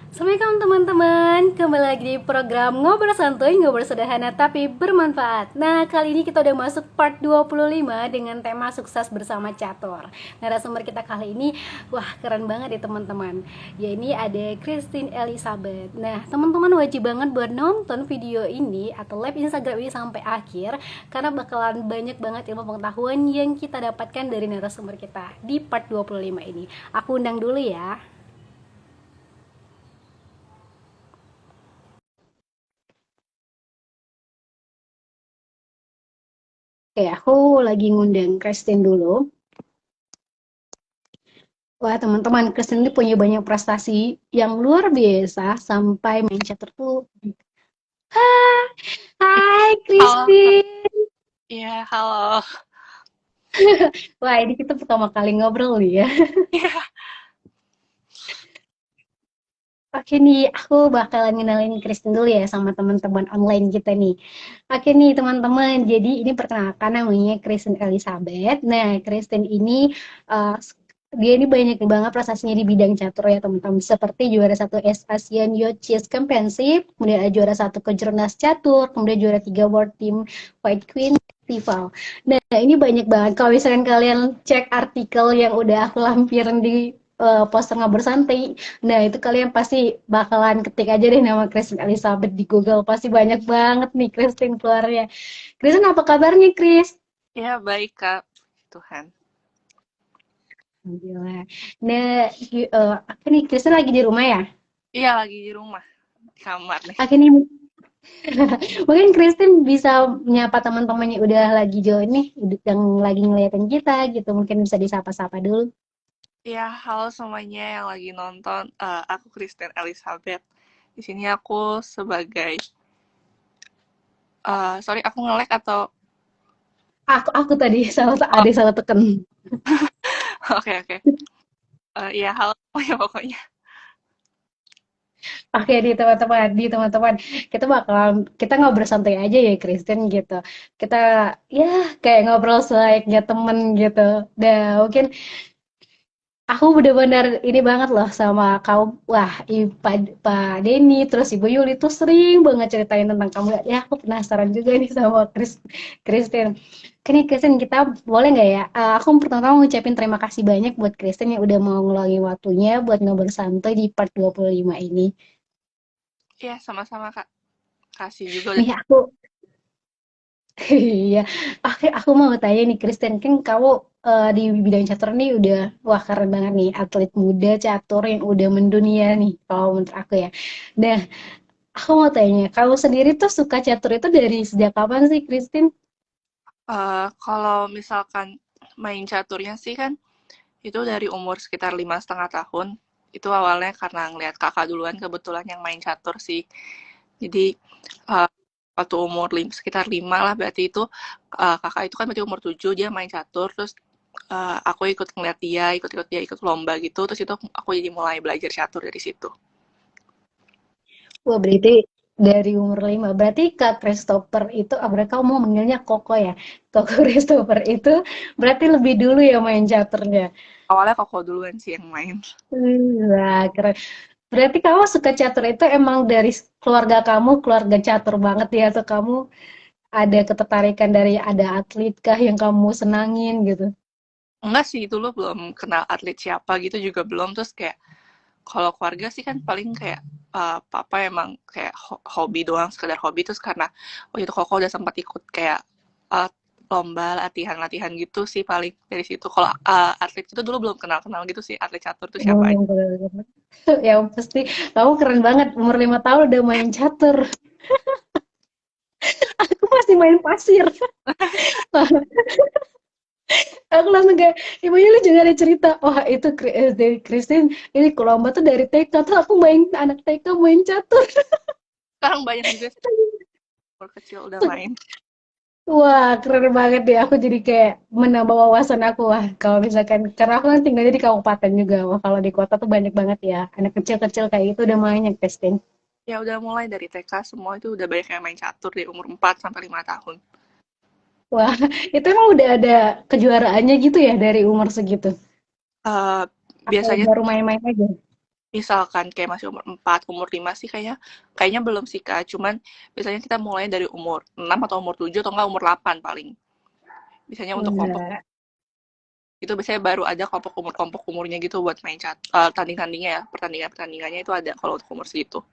Assalamualaikum teman-teman, kembali lagi di program Ngobrol Santuy, Ngobrol Sederhana tapi bermanfaat. Nah, kali ini kita udah masuk part 25 dengan tema sukses bersama catur. Narasumber kita kali ini, wah keren banget ya teman-teman. Ya ini ada Christine Elizabeth. Nah, teman-teman wajib banget buat nonton video ini atau live Instagram ini sampai akhir, karena bakalan banyak banget ilmu pengetahuan yang kita dapatkan dari narasumber kita di part 25 ini. Aku undang dulu ya. Oke, aku lagi ngundang Christine dulu. Wah, teman-teman, Christine ini punya banyak prestasi yang luar biasa sampai main catur tuh. Hai, Halo, Kak. Christine. Iya, halo. Wah, ini kita pertama kali ngobrol nih ya. Iya, Oke nih, aku bakalan ngenalin Christine dulu ya sama teman-teman online kita nih. Oke nih teman-teman, jadi ini perkenalkan namanya Christine Elizabeth. Nah, Christine ini uh, dia ini banyak banget prestasinya di bidang catur ya teman-teman. Seperti juara satu Asian Youth Chess Championship, kemudian ada juara satu Kejurnas Catur, kemudian juara tiga World Team White Queen Festival. Nah, ini banyak banget. Kalau misalkan kalian cek artikel yang udah aku lampirin di poster ngobrol santai, nah itu kalian pasti bakalan ketik aja deh nama Christine Elizabeth di Google. Pasti banyak banget nih Christine keluarnya. Christine apa kabarnya, Chris? iya baik, Kak. Tuhan. Alhamdulillah. Nah, apa nih, Kristen lagi di rumah ya? Iya, lagi di rumah, di kamar nih. Oke nih, mungkin Kristen bisa menyapa teman-temannya udah lagi join nih, yang lagi ngeliatin kita gitu. Mungkin bisa disapa-sapa dulu. Iya, halo semuanya yang lagi nonton. Aku Kristen Elizabeth. Di sini aku sebagai, sorry, aku nge-lag atau, Aku tadi oh, salah tekan. oke, oke. Iya, halo semuanya pokoknya. Oke di teman-teman, kita ngobrol santai aja ya Kristen gitu. Kita ya kayak ngobrol selayaknya temen gitu. Nah mungkin aku bener-bener ini banget loh sama kaum, wah Pak Denny, terus Ibu Yuli tuh sering banget ceritain tentang kamu. Ya aku penasaran juga nih sama Kristen. Kini Kristen kita boleh nggak ya? Aku pertama-tama ngucapin terima kasih banyak buat Kristen yang udah mau ngeluangin waktunya buat ngobrol santai di part 25 ini. Iya, sama-sama, Kak. Kasih juga udah. Nih iya, aku mau tanya nih Kristen, kan kamu di bidang catur nih udah wah keren banget nih atlet muda catur yang udah mendunia nih kalau menurut aku ya. Nah, aku mau tanya, kamu sendiri tuh suka catur itu dari sejak kapan sih, Christine? Kalau misalkan main caturnya sih kan, itu dari umur sekitar 5,5 tahun. Itu awalnya karena ngeliat kakak duluan kebetulan yang main catur sih. Jadi uh, waktu umur sekitar 5 lah berarti itu kakak itu kan berarti umur 7 dia main catur terus aku ikut ngeliat dia, ikut-ikut dia ikut lomba gitu terus itu aku jadi mulai belajar catur dari situ. Wah, berarti dari umur 5. Berarti Kak Christopher itu, berarti kamu mau manggilnya Koko ya? Koko Christopher itu berarti lebih dulu ya main caturnya. Awalnya koko duluan sih yang main. Wah, keren. Berarti kamu suka catur itu emang dari keluarga kamu, keluarga catur banget ya, atau kamu ada ketertarikan dari ada atlet kah yang kamu senangin gitu? Enggak sih, dulu belum kenal atlet siapa gitu juga belum. Terus kayak kalau keluarga sih kan paling kayak papa emang kayak hobi doang, sekedar hobi. Terus karena waktu itu koko udah sempat ikut kayak uh, lomba latihan-latihan gitu sih paling dari situ. Kalau atlet itu dulu belum kenal-kenal gitu sih atlet catur tuh siapa aja. Oh, bener-bener. Ya pasti kamu keren banget, umur 5 tahun udah main catur. Aku masih main pasir. Aku langsung kayak, ibunya lu juga ada cerita. Wah itu dari Christine, ini lomba tuh dari TK. Tuh aku main, anak TK main catur. Sekarang banyak juga sih umur kecil udah main. Wah, keren banget deh. Aku jadi kayak menambah wawasan aku. Wah, kalau misalkan, karena aku kan tinggalnya di kabupaten juga. Wah, kalau di kota tuh banyak banget ya. Anak kecil-kecil kayak itu udah banyak, Christine. Ya udah mulai dari TK semua itu udah banyak yang main catur dari umur 4 sampai 5 tahun. Wah, itu emang udah ada kejuaraannya gitu ya dari umur segitu? Eh Atau biasanya baru main-main aja? misalkan kayak masih umur 4, umur 5 sih kayaknya kayaknya belum sih Kak. Cuman biasanya kita mulai dari umur 6 atau umur 7 atau enggak umur 8 paling. Biasanya untuk kelompok Enggak. itu biasanya baru ada kelompok umurnya gitu buat main tanding-tandingnya ya. Pertandingannya itu ada kalau untuk umur segitu.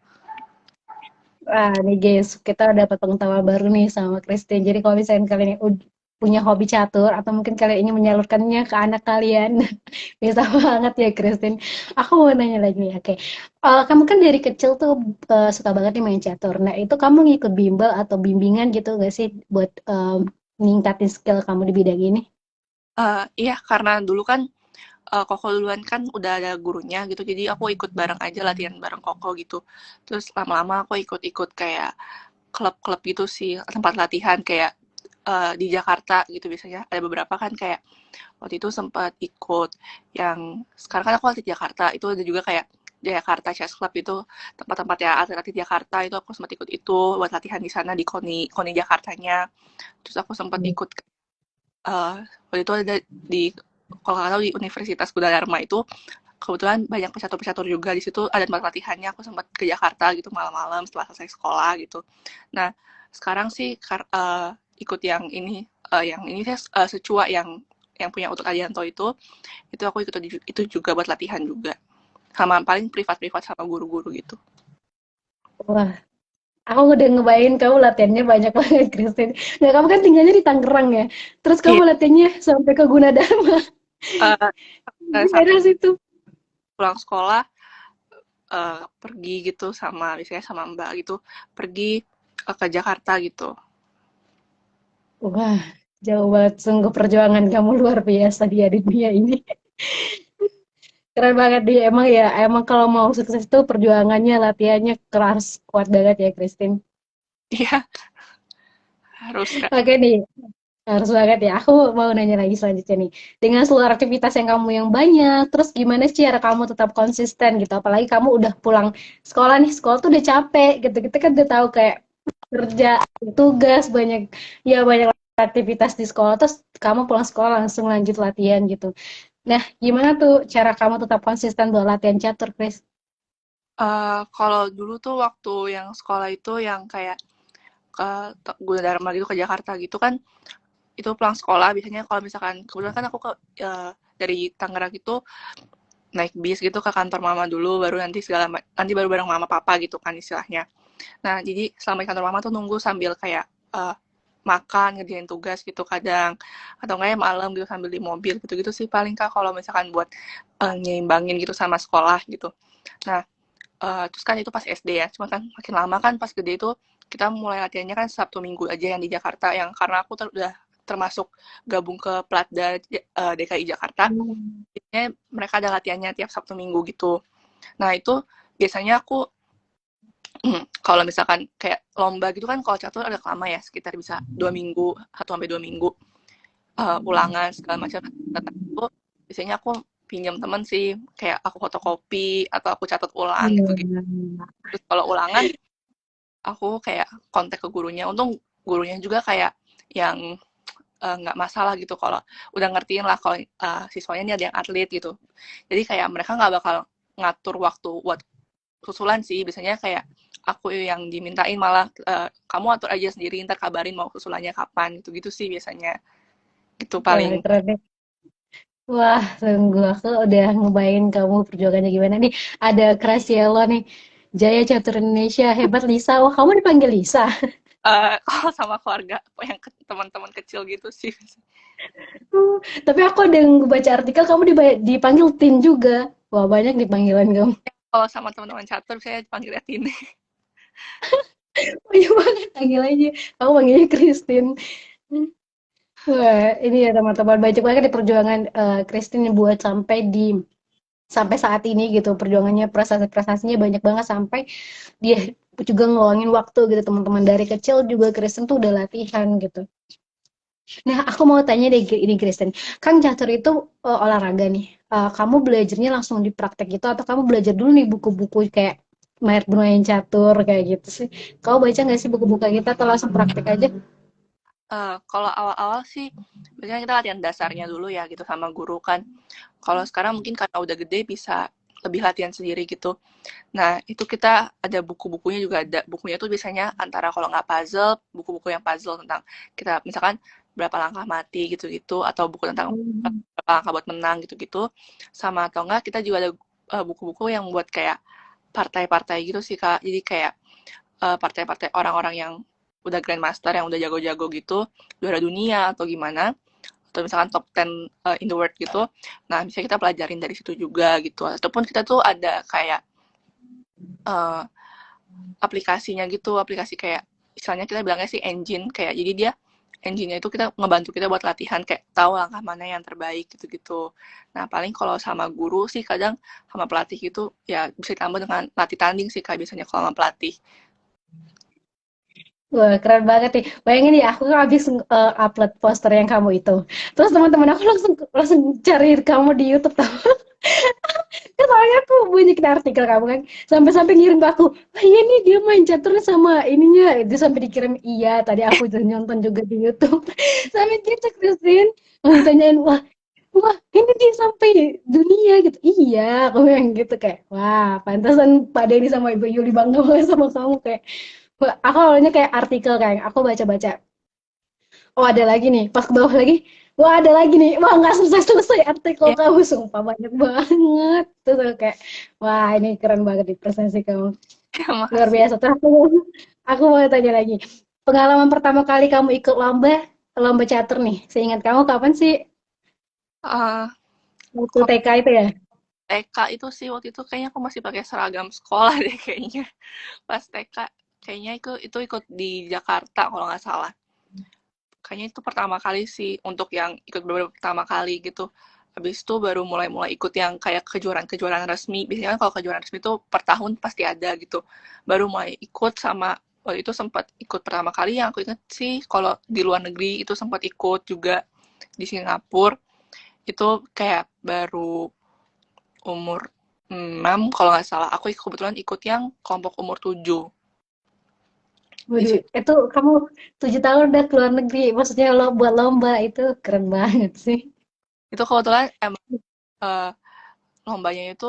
Wah, nih guys, kita udah dapat pengetahuan baru nih sama Christine. Jadi kalau misalnya kalian yang punya hobi catur atau mungkin kalian ingin menyalurkannya ke anak kalian, bisa banget ya Christine. Aku mau nanya lagi nih, oke. Kamu kan dari kecil tuh suka banget nih main catur. Nah, itu kamu ngikut bimbel atau bimbingan gitu gak sih buat ningkatin skill kamu di bidang ini? Iya karena dulu kan Koko duluan kan udah ada gurunya gitu, jadi aku ikut bareng aja latihan bareng Koko gitu. Terus lama-lama aku ikut-ikut kayak klub-klub gitu sih, tempat latihan kayak di Jakarta gitu biasanya. Ada beberapa kan kayak waktu itu sempat ikut yang sekarang kan aku atlet Jakarta, itu ada juga kayak Jakarta Chess Club itu tempat-tempat ya atlet-atlet Jakarta itu aku sempat ikut itu buat latihan di sana di KONI Jakartanya. Terus aku sempat ikut uh, waktu itu ada di kalau nggak tahu di Universitas Gunadarma itu kebetulan banyak pecatur-pecatur juga di situ ada tempat latihannya aku sempat ke Jakarta gitu malam-malam setelah selesai sekolah gitu. Nah sekarang sih ikut yang ini saya secua yang punya Utut Adianto itu aku ikut itu juga buat latihan juga sama paling privat-privat sama guru-guru gitu. Wah, aku udah ngebayangin kamu latihannya banyak banget, Christine. Nah, kamu kan tinggalnya di Tangerang ya. Terus kamu Iya, latihannya sampai ke Gunadarma. uh, Di sampai daerah situ. pulang sekolah pergi gitu sama biasanya sama Mbak gitu pergi ke Jakarta gitu. Wah, jauh banget. Sungguh perjuangan kamu luar biasa di dunia ini. Keren banget dia. Emang ya, emang kalau mau sukses itu perjuangannya, latihannya keras, kuat banget ya, Christine. Iya harus Kak. Oke nih, harus banget ya. Aku mau nanya lagi selanjutnya nih. Dengan seluruh aktivitas yang kamu yang banyak, terus gimana sih cara kamu tetap konsisten gitu? Apalagi kamu udah pulang sekolah nih, sekolah tuh udah capek gitu. Kita kan udah tahu kayak kerja, tugas, banyak aktivitas di sekolah. Terus kamu pulang sekolah langsung lanjut latihan gitu. Nah, gimana tuh cara kamu tetap konsisten buat latihan catur, Chris? Kalau dulu tuh waktu yang sekolah itu yang kayak ke Gunadarma gitu ke Jakarta gitu kan itu pulang sekolah biasanya kalau misalkan kebetulan kan aku dari Tangerang itu naik bis gitu ke kantor mama dulu baru nanti baru bareng mama papa gitu kan istilahnya. Nah jadi selama di kantor mama tuh nunggu sambil kayak makan ngerjain tugas gitu kadang atau enggak ya malam gitu sambil di mobil gitu-gitu sih paling kak kalau misalkan buat nyimbangin gitu sama sekolah gitu. Nah terus kan itu pas SD ya cuma kan makin lama kan pas gede itu kita mulai latihannya kan Sabtu Minggu aja yang di Jakarta yang karena aku udah termasuk gabung ke Platda DKI Jakarta Hmm. biasanya mereka ada latihannya tiap Sabtu Minggu gitu. Nah itu biasanya aku kalau misalkan kayak lomba gitu kan kalau catur agak lama ya sekitar bisa 2 minggu 1 sampai 2 minggu ulangan segala macam. Itu biasanya aku pinjam temen sih kayak aku fotokopi atau aku catat ulang gitu gitu. Iya. Terus kalau ulangan aku kayak kontak ke gurunya. Untung gurunya juga kayak yang nggak masalah gitu kalau udah ngertiin lah kalau siswanya ini ada yang atlet gitu. Jadi kayak mereka nggak bakal ngatur waktu buat susulan sih. Biasanya kayak aku yang dimintain malah kamu atur aja sendiri ntar kabarin mau susulannya kapan gitu-gitu sih biasanya. Gitu Wah, paling. keren deh. Wah, sungguh aku udah ngebayangin kamu perjuangannya gimana nih. Ada Graciela nih, Jaya Catur Indonesia, hebat Lisa. Wah, kamu dipanggil Lisa. Kalau sama keluarga yang teman-teman kecil gitu sih. Tapi aku ada yang baca artikel kamu dipanggil Tin juga. Wah, banyak dipanggilan kamu. Kalau sama teman-teman catur saya panggilnya Tini. Banyak banget panggilannya. Aku panggilnya Christine. Wah, ini ya teman-teman banyak banget di perjuangan Christine yang buat sampai saat ini gitu perjuangannya prestasi-prestasinya banyak banget sampai dia juga ngeluangin waktu gitu teman-teman dari kecil juga Kristen tuh udah latihan gitu. Nah aku mau tanya deh ini Kristen, kan catur itu olahraga nih. Kamu belajarnya langsung di praktek gitu atau kamu belajar dulu nih buku-buku kayak Mayat Bermain Catur kayak gitu sih? Kamu baca nggak sih buku-buku kita atau langsung praktek aja? Kalau awal-awal sih biasanya kita latihan dasarnya dulu ya gitu sama guru kan. Kalau sekarang mungkin karena udah gede bisa lebih latihan sendiri gitu. Nah, itu kita ada buku-bukunya juga ada. Bukunya tuh biasanya antara kalau nggak puzzle, buku-buku yang puzzle tentang kita misalkan berapa langkah mati gitu-gitu, atau buku tentang Hmm. berapa langkah buat menang gitu-gitu. Sama atau enggak kita juga ada buku-buku yang buat kayak partai-partai gitu sih Kak. Jadi kayak partai-partai orang-orang yang udah grandmaster, yang udah jago-jago gitu, juara dunia atau gimana, atau misalkan top 10 in the world gitu. Nah, bisa kita pelajarin dari situ juga gitu. Ataupun kita tuh ada kayak uh, aplikasinya gitu, aplikasi kayak misalnya kita bilangnya sih engine, kayak jadi dia engine-nya itu kita ngebantu kita buat latihan kayak tahu langkah mana yang terbaik gitu-gitu. Nah, paling kalau sama guru sih kadang sama pelatih itu ya bisa ditambah dengan latih tanding sih Kak biasanya kalau sama pelatih. Wah, keren banget nih. Bayangin ya, aku kan habis upload poster yang kamu itu. Terus teman-teman aku langsung langsung cari kamu di YouTube tahu. Kan soalnya aku banyakin artikel kamu kan. Sampai-sampai ngirim ke aku. Wah iya nih dia main catur sama ininya. Itu sampai dikirim iya. Tadi aku udah nonton juga di YouTube. Sampai gitu Christine. Langsung tanyain, wah wah ini dia sampai dunia gitu. Iya, aku yang gitu kayak, wah pantasan Pak Denny sama Ibu Yuli bangga banget sama kamu kayak. Wah, aku awalnya kayak artikel kayak aku baca-baca. Oh ada lagi nih, pas ke bawah lagi. Wah ada lagi nih, wah nggak selesai-selesai artikel Ya, kamu, sumpah banyak banget. Terus aku kayak, wah ini keren banget di presentasi kamu. Luar makasih. biasa. Terus aku mau tanya lagi. Pengalaman pertama kali kamu ikut lomba, lomba catur nih. Seingat kamu kapan sih? Uh, Waktu TK itu ya? TK itu sih waktu itu kayaknya aku masih pakai seragam sekolah deh kayaknya. Pas TK kayaknya itu ikut di Jakarta kalau nggak salah. Kayaknya itu pertama kali sih untuk yang ikut beberapa pertama kali gitu. Habis itu baru mulai-mulai ikut yang kayak kejuaraan-kejuaraan resmi. Biasanya kan kalau kejuaraan resmi itu per tahun pasti ada gitu. Baru mulai ikut sama waktu itu sempat ikut pertama kali yang aku inget sih kalau di luar negeri itu sempat ikut juga di Singapura. Itu kayak baru umur 6 kalau nggak salah. Aku kebetulan ikut yang kelompok umur 7 di Waduh, situ. itu kamu 7 tahun udah keluar negeri. Maksudnya lo buat lomba itu keren banget sih. Itu kebetulan emang eh, lombanya itu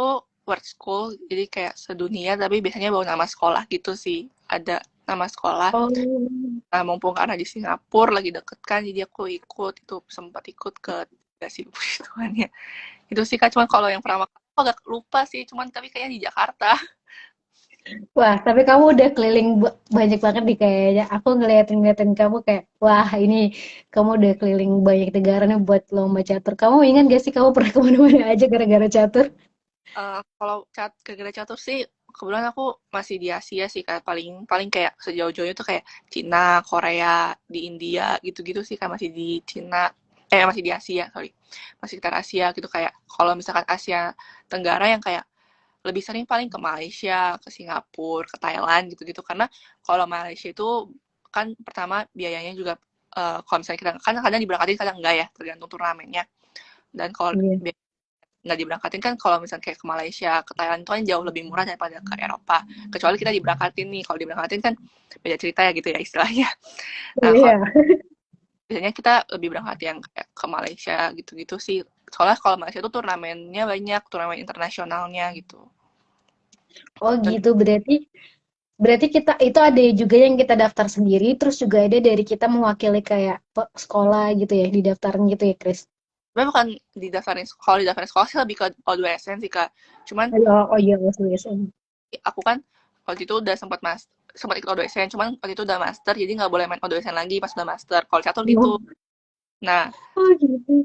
world school, jadi kayak sedunia, tapi biasanya bawa nama sekolah gitu sih. Ada nama sekolah. Oh. Nah, mumpung karena di Singapura lagi deket kan, jadi aku ikut, itu sempat ikut ke sih puji Tuhan ya. Itu sih Kak, cuman kalau yang pertama kali aku agak lupa sih, cuman tapi kayaknya di Jakarta. Wah, tapi kamu udah keliling banyak banget nih kayaknya. Aku ngeliatin-ngeliatin kamu kayak, wah ini kamu udah keliling banyak negara nih buat lomba catur. Kamu ingat gak sih kamu pernah kemana-mana aja gara-gara catur? Kalau gara-gara catur sih, kebetulan aku masih di Asia sih Kak, paling paling kayak sejauh-jauhnya tuh kayak Cina, Korea, di India gitu-gitu sih Kak, masih di Cina, masih di Asia, sorry. Masih sekitar Asia gitu kayak kalau misalkan Asia Tenggara yang kayak lebih sering paling ke Malaysia, ke Singapura, ke Thailand gitu-gitu. Karena kalau Malaysia itu kan pertama biayanya juga kalau misalnya kita kan kadang diberangkatin kadang enggak ya, tergantung turnamennya. Dan kalau Iya. nggak diberangkatin kan kalau misalnya kayak ke Malaysia, ke Thailand itu kan jauh lebih murah daripada ke Eropa. Kecuali kita diberangkatin nih, kalau diberangkatin kan beda cerita ya gitu ya istilahnya. Nah, kalau Iya. biasanya kita lebih berangkat yang kayak ke Malaysia gitu-gitu sih. Soalnya kalau Malaysia itu turnamennya banyak, turnamen internasionalnya gitu. Oh Dan gitu, berarti berarti kita itu ada juga yang kita daftar sendiri, terus juga ada dari kita mewakili kayak sekolah gitu ya, didaftarin gitu ya, Chris. sebenarnya bukan didaftarin, kalau didaftarin sekolah sih lebih ke O2SN sih Kak. Cuman Oh, oh iya, yes. aku kan waktu itu udah sempat ikut O2SN, cuman waktu itu udah master, jadi nggak boleh main O2SN lagi pas udah master. Kalau catur gitu. Oh, Nah, oh gitu.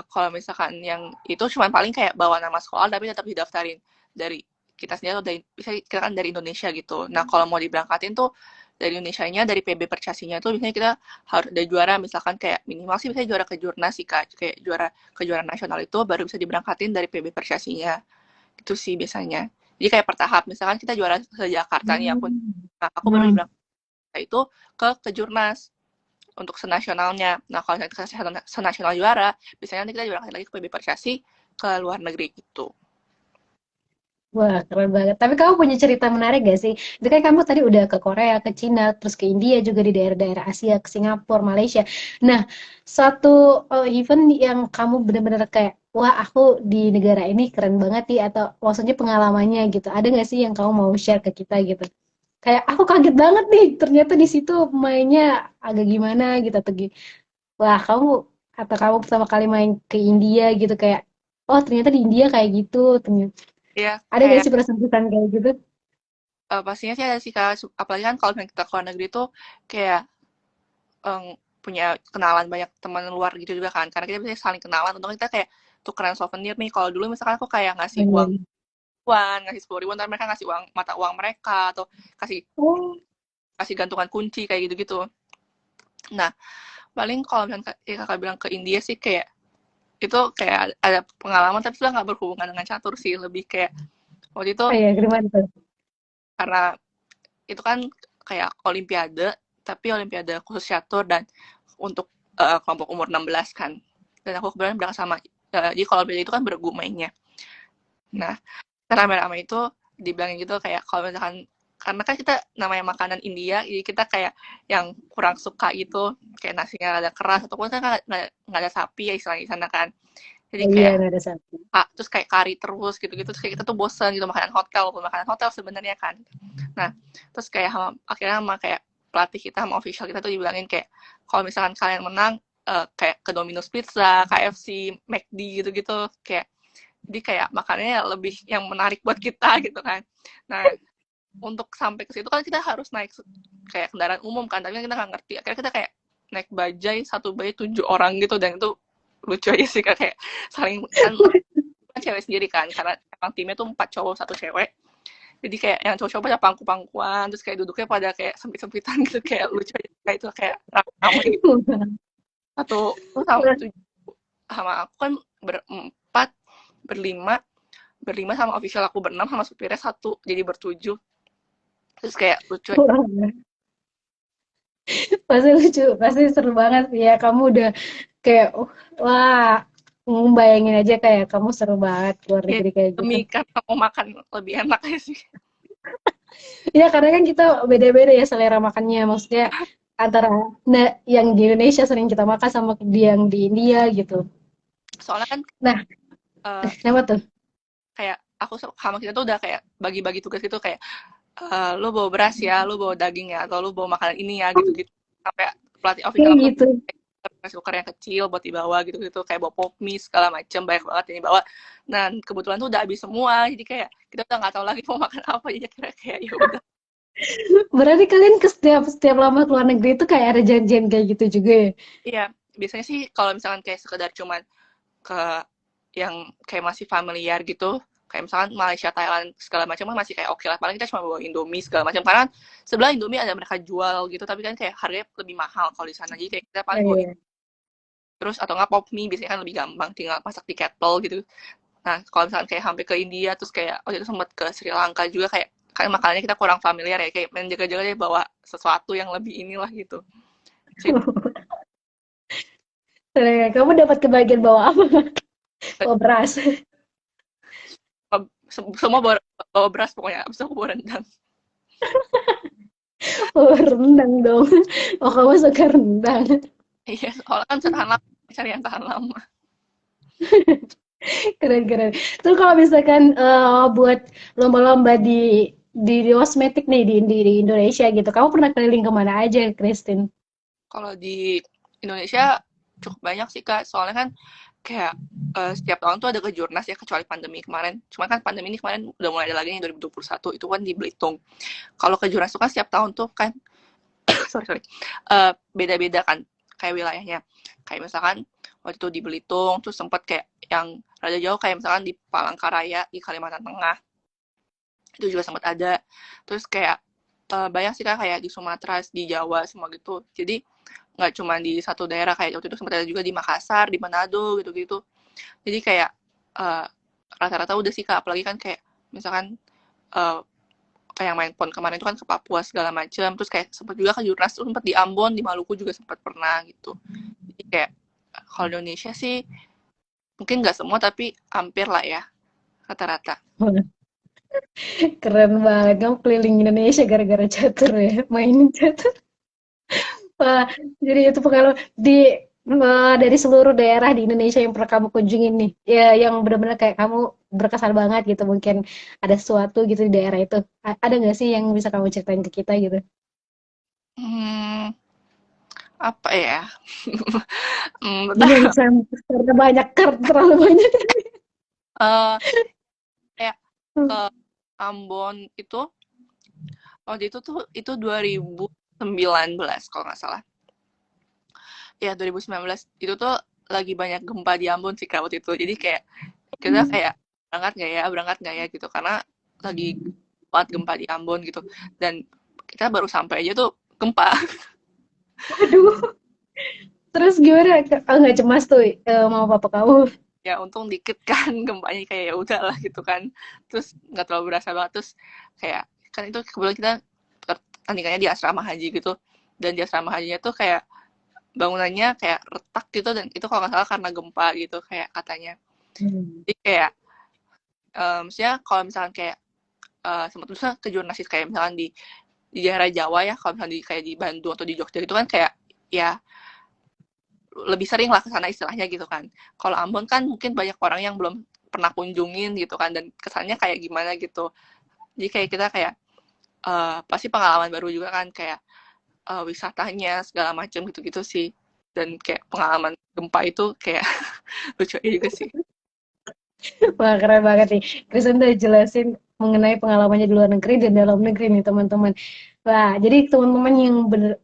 kalau misalkan yang itu cuma paling kayak bawa nama sekolah tapi tetap didaftarin dari kita sendiri atau dari bisa kita kan dari Indonesia gitu. Nah, kalau mau diberangkatin tuh dari Indonesianya, dari PB Percasinya tuh biasanya kita harus ada juara, misalkan kayak minimal sih bisa juara kejurnas sih Kak, kayak juara kejuaraan nasional itu baru bisa diberangkatin dari PB Percasinya. Itu sih biasanya. Jadi kayak pertahap, misalkan kita juara se Jakarta nih aku, Hmm. nah aku baru Hmm. diberangkatin itu ke kejurnas untuk senasionalnya. Nah, kalau kita senasional juara, biasanya nanti kita diberangkatin lagi ke PB Percasi ke luar negeri gitu. Wah, keren banget. Tapi kamu punya cerita menarik gak sih? Itu kan kamu tadi udah ke Korea, ke Cina, terus ke India juga di daerah-daerah Asia, ke Singapura, Malaysia. Nah, satu event yang kamu benar-benar kayak, wah aku di negara ini keren banget nih, atau maksudnya pengalamannya gitu. Ada nggak sih yang kamu mau share ke kita gitu? Kayak aku kaget banget nih, ternyata di situ mainnya agak gimana gitu, wah kamu, atau kamu pertama kali main ke India gitu kayak, oh ternyata di India kayak gitu, ternyata. Ya Ada nggak kayak sih perasaan kayak gitu? pastinya sih ada sih Kak, apalagi kan kalau misalnya kita ke luar negeri tuh kayak punya kenalan banyak teman luar gitu juga kan, karena kita bisa saling kenalan, untuk kita kayak tukeran souvenir nih. Kalau dulu misalkan aku kayak ngasih uang Bener. ribuan, ngasih 10 ribuan, ntar mereka ngasih uang mata uang mereka, atau kasih Oh, kasih gantungan kunci kayak gitu-gitu. Nah, paling kalau misalkan kakak bilang ke India sih kayak itu kayak ada pengalaman, tapi sudah nggak berhubungan dengan catur sih, lebih kayak waktu itu iya, gimana tuh? karena itu kan kayak olimpiade, tapi olimpiade khusus catur dan untuk kelompok umur 16 kan. Dan aku kebetulan berangkat sama, jadi kalau olimpiade itu kan bergu mainnya. Nah, rame-rame itu dibilangin gitu kayak kalau misalkan, karena kan kita namanya makanan India, jadi kita kayak yang kurang suka gitu, kayak nasinya rada keras, ataupun kan nggak ada sapi ya istilahnya di sana kan. Jadi Oh, iya, kayak nggak ada sapi. terus kayak kari terus gitu-gitu, terus kayak kita tuh bosen gitu makanan hotel, walaupun makanan hotel sebenarnya kan. Nah, terus kayak akhirnya sama kayak pelatih kita sama official kita tuh dibilangin kayak kalau misalkan kalian menang, kayak ke Domino's Pizza, KFC, McD gitu-gitu, kayak jadi kayak makanannya lebih yang menarik buat kita gitu kan. Nah, untuk sampai ke situ kan kita harus naik kayak kendaraan umum kan, tapi kan kita nggak ngerti. Akhirnya kita kayak naik bajai, satu bajai 7 orang gitu, dan itu lucu aja sih, kayak saling kan, cewek sendiri kan, karena emang timnya tuh 4 cowok 1 cewek. Jadi kayak yang cowok-cowok pada pangku-pangkuan, terus kayak duduknya pada kayak sempit-sempitan gitu, kayak lucu aja, kayak itu kayak ramai gitu. Satu tuh sama aku kan berempat, berlima, berlima sama official aku berenam, sama supirnya satu, jadi bertujuh. Terus kayak lucu. Pasti lucu, pasti seru banget sih ya. Kamu udah kayak, wah, bayangin aja kayak kamu seru banget keluar Ya negeri kayak gitu. demi karena mau makan lebih enak aja sih. Ya karena kan kita beda-beda ya selera makannya. Maksudnya antara yang di Indonesia sering kita makan sama yang di India gitu. Soalnya kan Nah, uh, kenapa tuh? kayak aku sama kita tuh udah kayak bagi-bagi tugas gitu, kayak lu bawa beras ya, lu bawa daging ya, atau lu bawa makanan ini ya, Oh, gitu-gitu. Sampai pelatih official kayak aku tuh gitu. rice cooker yang kecil buat dibawa gitu-gitu, kayak bawa pop mie segala macem, banyak banget yang dibawa. Dan kebetulan tuh udah habis semua, jadi kayak kita udah nggak tahu lagi mau makan apa, jadi kira kayak ya udah. Berarti kalian ke setiap lama keluar negeri itu kayak ada janjian kayak gitu juga ya? Iya, biasanya sih kalau misalkan kayak sekedar cuman ke yang kayak masih familiar gitu, kayak misalkan Malaysia, Thailand segala macam kan masih kayak oke lah, paling kita cuma bawa Indomie segala macam, karena sebelah Indomie ada mereka jual gitu, tapi kan kayak harganya lebih mahal kalau di sana, jadi kayak kita Oh, paling bawa iya. terus, atau nggak pop mie, biasanya kan lebih gampang tinggal masak di kettle gitu. Nah, kalau misalkan kayak hampir ke India, terus kayak waktu itu sempat ke Sri Lanka juga, kayak makanannya kita kurang familiar ya, kayak menjaga-jaga dia bawa sesuatu yang lebih inilah gitu. Jadi, Kamu dapat kebagian bawa apa? Bawa beras. semua bawa beras pokoknya, abis itu aku bawa rendang. Bawa rendang dong. Oh, kamu suka rendang. Iya, soalnya kan tahan lama, cari yang tahan lama. Keren keren. Terus kalau misalkan buat lomba-lomba di kosmetik nih di Indonesia gitu, kamu pernah keliling kemana aja, Christine? Kalau di Indonesia cukup banyak sih Kak, soalnya kan kayak setiap tahun tuh ada kejurnas ya, kecuali pandemi kemarin. Cuma kan pandemi ini kemarin udah mulai ada lagi nih 2021, itu kan di Belitung. Kalau kejurnas itu kan setiap tahun tuh kan, sorry sorry, beda-beda kan kayak wilayahnya. Kayak misalkan waktu itu di Belitung, terus sempat kayak yang rada jauh kayak misalkan di Palangkaraya di Kalimantan Tengah, itu juga sempat ada. Terus kayak banyak sih kan kayak di Sumatera, di Jawa semua gitu. Jadi nggak cuma di satu daerah, kayak waktu itu sempat ada juga di Makassar, di Manado gitu-gitu. Jadi kayak uh, rata-rata udah sih Kak, apalagi kan kayak misalkan uh, kayak yang main pon kemarin itu kan ke Papua segala macam, terus kayak sempat juga ke Jurnas tuh, sempat di Ambon, di Maluku juga sempat pernah gitu. Jadi kayak kalau di Indonesia sih mungkin nggak semua, tapi hampir lah ya, rata-rata. Keren banget, kamu keliling Indonesia gara-gara catur ya, mainin catur. Wah, jadi itu pengalaman dari seluruh daerah di Indonesia yang pernah kamu kunjungin nih, ya yang benar-benar kayak kamu berkesan banget gitu, mungkin ada sesuatu gitu di daerah itu. Ada nggak sih yang bisa kamu ceritain ke kita gitu? Hmm, apa ya? Dengan Bentar. karena banyak, terlalu banyak. Eh, kayak ke Ambon itu waktu itu tuh itu 2019 kalau nggak salah. Ya 2019 itu tuh lagi banyak gempa di Ambon sih Kak waktu itu. Jadi kayak kita kayak berangkat nggak ya gitu karena lagi kuat gempa di Ambon gitu. Dan kita baru sampai aja tuh gempa. Waduh, terus gimana? Nggak cemas tuh mau papa kamu? Ya untung dikit kan gempanya kayak ya udahlah gitu kan. Terus nggak terlalu berasa banget terus kayak kan itu kebetulan kita tandingannya di asrama haji gitu. Dan di asrama hajinya tuh kayak bangunannya kayak retak gitu dan itu kalau nggak salah karena gempa gitu kayak katanya. Hmm. Jadi kayak maksudnya kalau misalkan kayak sempat bisa ke jurnalis kayak misalkan di daerah Jawa ya kalau misalnya kayak di Bandung atau di Jogja itu kan kayak ya lebih sering lah ke sana istilahnya gitu kan. Kalau Ambon kan mungkin banyak orang yang belum pernah kunjungin gitu kan dan kesannya kayak gimana gitu. Jadi kayak kita kayak pasti pengalaman baru juga kan kayak wisatanya segala macam gitu-gitu sih. Dan kayak pengalaman gempa itu kayak lucu aja juga sih. Wah, keren banget nih. Kristen udah jelasin mengenai pengalamannya di luar negeri dan dalam negeri nih, teman-teman. Wah, jadi teman-teman yang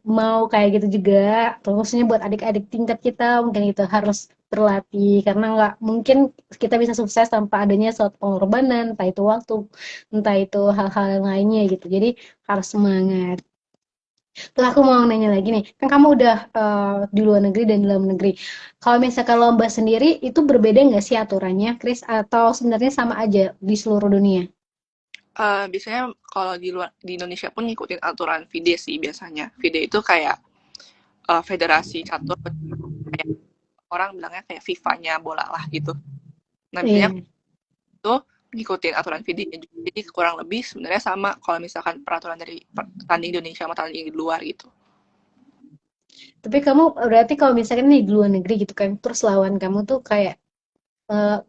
mau kayak gitu juga, khususnya buat adik-adik tingkat kita, mungkin itu harus berlatih, karena nggak mungkin kita bisa sukses tanpa adanya suatu pengorbanan, entah itu waktu, entah itu hal-hal lainnya gitu. Jadi harus semangat. Terus aku mau nanya lagi nih, kan kamu udah di luar negeri dan di dalam negeri. Kalau misalkan lomba sendiri, itu berbeda nggak sih aturannya, Chris? Atau sebenarnya sama aja di seluruh dunia? Biasanya kalau di Indonesia pun ngikutin aturan FIDE sih biasanya. FIDE itu kayak federasi catur kayak orang bilangnya kayak FIFA-nya bola lah gitu. Nah, biasanya Iya. itu ngikutin aturan FIDE-nya juga. Jadi kurang lebih sebenarnya sama kalau misalkan peraturan dari tanding Indonesia sama tanding di luar gitu. Tapi kamu berarti kalau misalkan nih di luar negeri gitu kan, terus lawan kamu tuh kayak,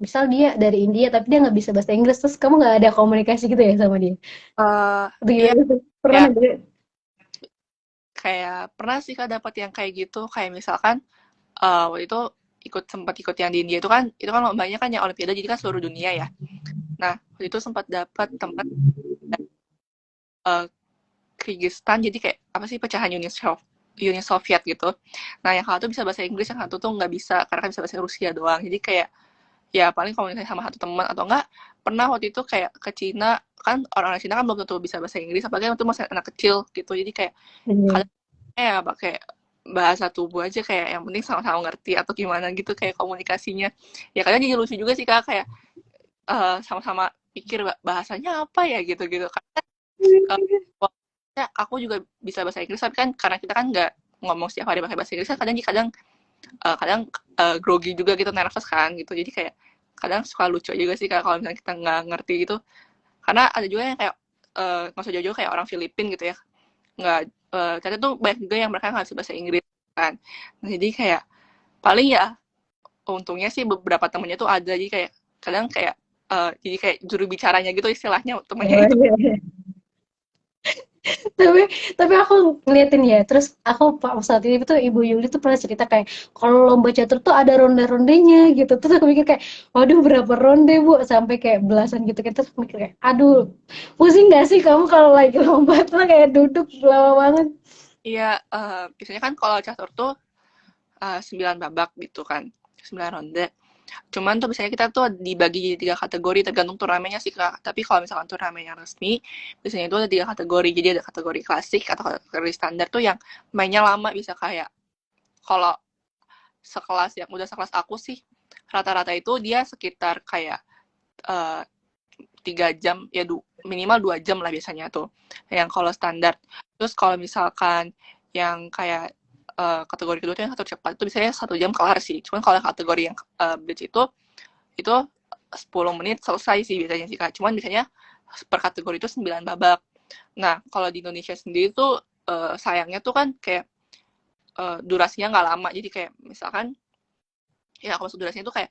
misal dia dari India tapi dia nggak bisa bahasa Inggris, terus kamu nggak ada komunikasi gitu ya sama dia? Atau Iya gimana tuh? Pernah kayak ada? kayak pernah sih Kak dapat yang kayak gitu. Kayak misalkan waktu itu sempat ikut yang di India itu kan lombanya kan yang olimpiade jadi kan seluruh dunia ya. Nah, waktu itu sempat dapat teman uh, Kyrgyzstan jadi kayak apa sih pecahan Uni Soviet gitu. Nah, yang satu bisa bahasa Inggris, yang satu tuh nggak bisa karena kan bisa bahasa Rusia doang. Jadi kayak ya paling komunikasi sama satu teman atau enggak pernah waktu itu kayak ke Cina kan orang Cina kan belum tentu bisa bahasa Inggris apalagi itu masih anak kecil gitu jadi kayak Iya. kadang ya pakai bahasa tubuh aja kayak yang penting sama-sama ngerti atau gimana gitu kayak komunikasinya ya kadang jadi lucu juga sih kak kayak sama-sama pikir bahasanya apa ya gitu-gitu karena aku juga bisa bahasa Inggris tapi kan karena kita kan nggak ngomong setiap hari pakai bahasa Inggris kan kadang kadang grogi juga gitu nervous kan gitu jadi kayak kadang suka lucu juga sih kalau misalnya kita nggak ngerti gitu karena ada juga yang kayak nggak usah jauh-jauh kayak orang Filipin gitu ya nggak ternyata tuh banyak juga yang mereka nggak bisa bahasa Inggris kan nah, jadi kayak paling ya untungnya sih beberapa temennya tuh ada jadi kayak kadang kayak jadi kayak juru bicaranya gitu istilahnya temennya Oh, itu iya. tapi tapi aku ngeliatin ya, terus aku saat ini tuh Ibu Yuli tuh pernah cerita kayak kalau lomba catur tuh ada ronde-rondenya gitu, terus aku mikir kayak waduh berapa ronde Bu, sampai kayak belasan gitu kan, terus aku mikir kayak aduh pusing gak sih kamu kalau lagi lomba tuh kayak duduk lama banget. iya biasanya kan kalau catur tuh 9 babak gitu kan 9 ronde cuman tuh biasanya kita tuh dibagi jadi 3 kategori tergantung turnamennya sih kak tapi kalau misalkan turnamen yang resmi biasanya itu ada 3 kategori jadi ada kategori klasik atau kategori standar tuh yang mainnya lama bisa kayak kalau sekelas yang udah sekelas aku sih rata-rata itu dia sekitar kayak eh, 3 jam ya minimal 2 jam lah biasanya tuh yang kalau standar terus kalau misalkan yang kayak kategori kedua tuh yang satu cepat itu biasanya 1 jam kelar sih cuman kalau kategori yang bridge itu 10 menit selesai sih biasanya sih Kak. Cuman biasanya per kategori itu 9 babak. Nah, kalau di Indonesia sendiri tuh sayangnya tuh kan kayak durasinya nggak lama. Jadi kayak misalkan ya kalau durasinya itu kayak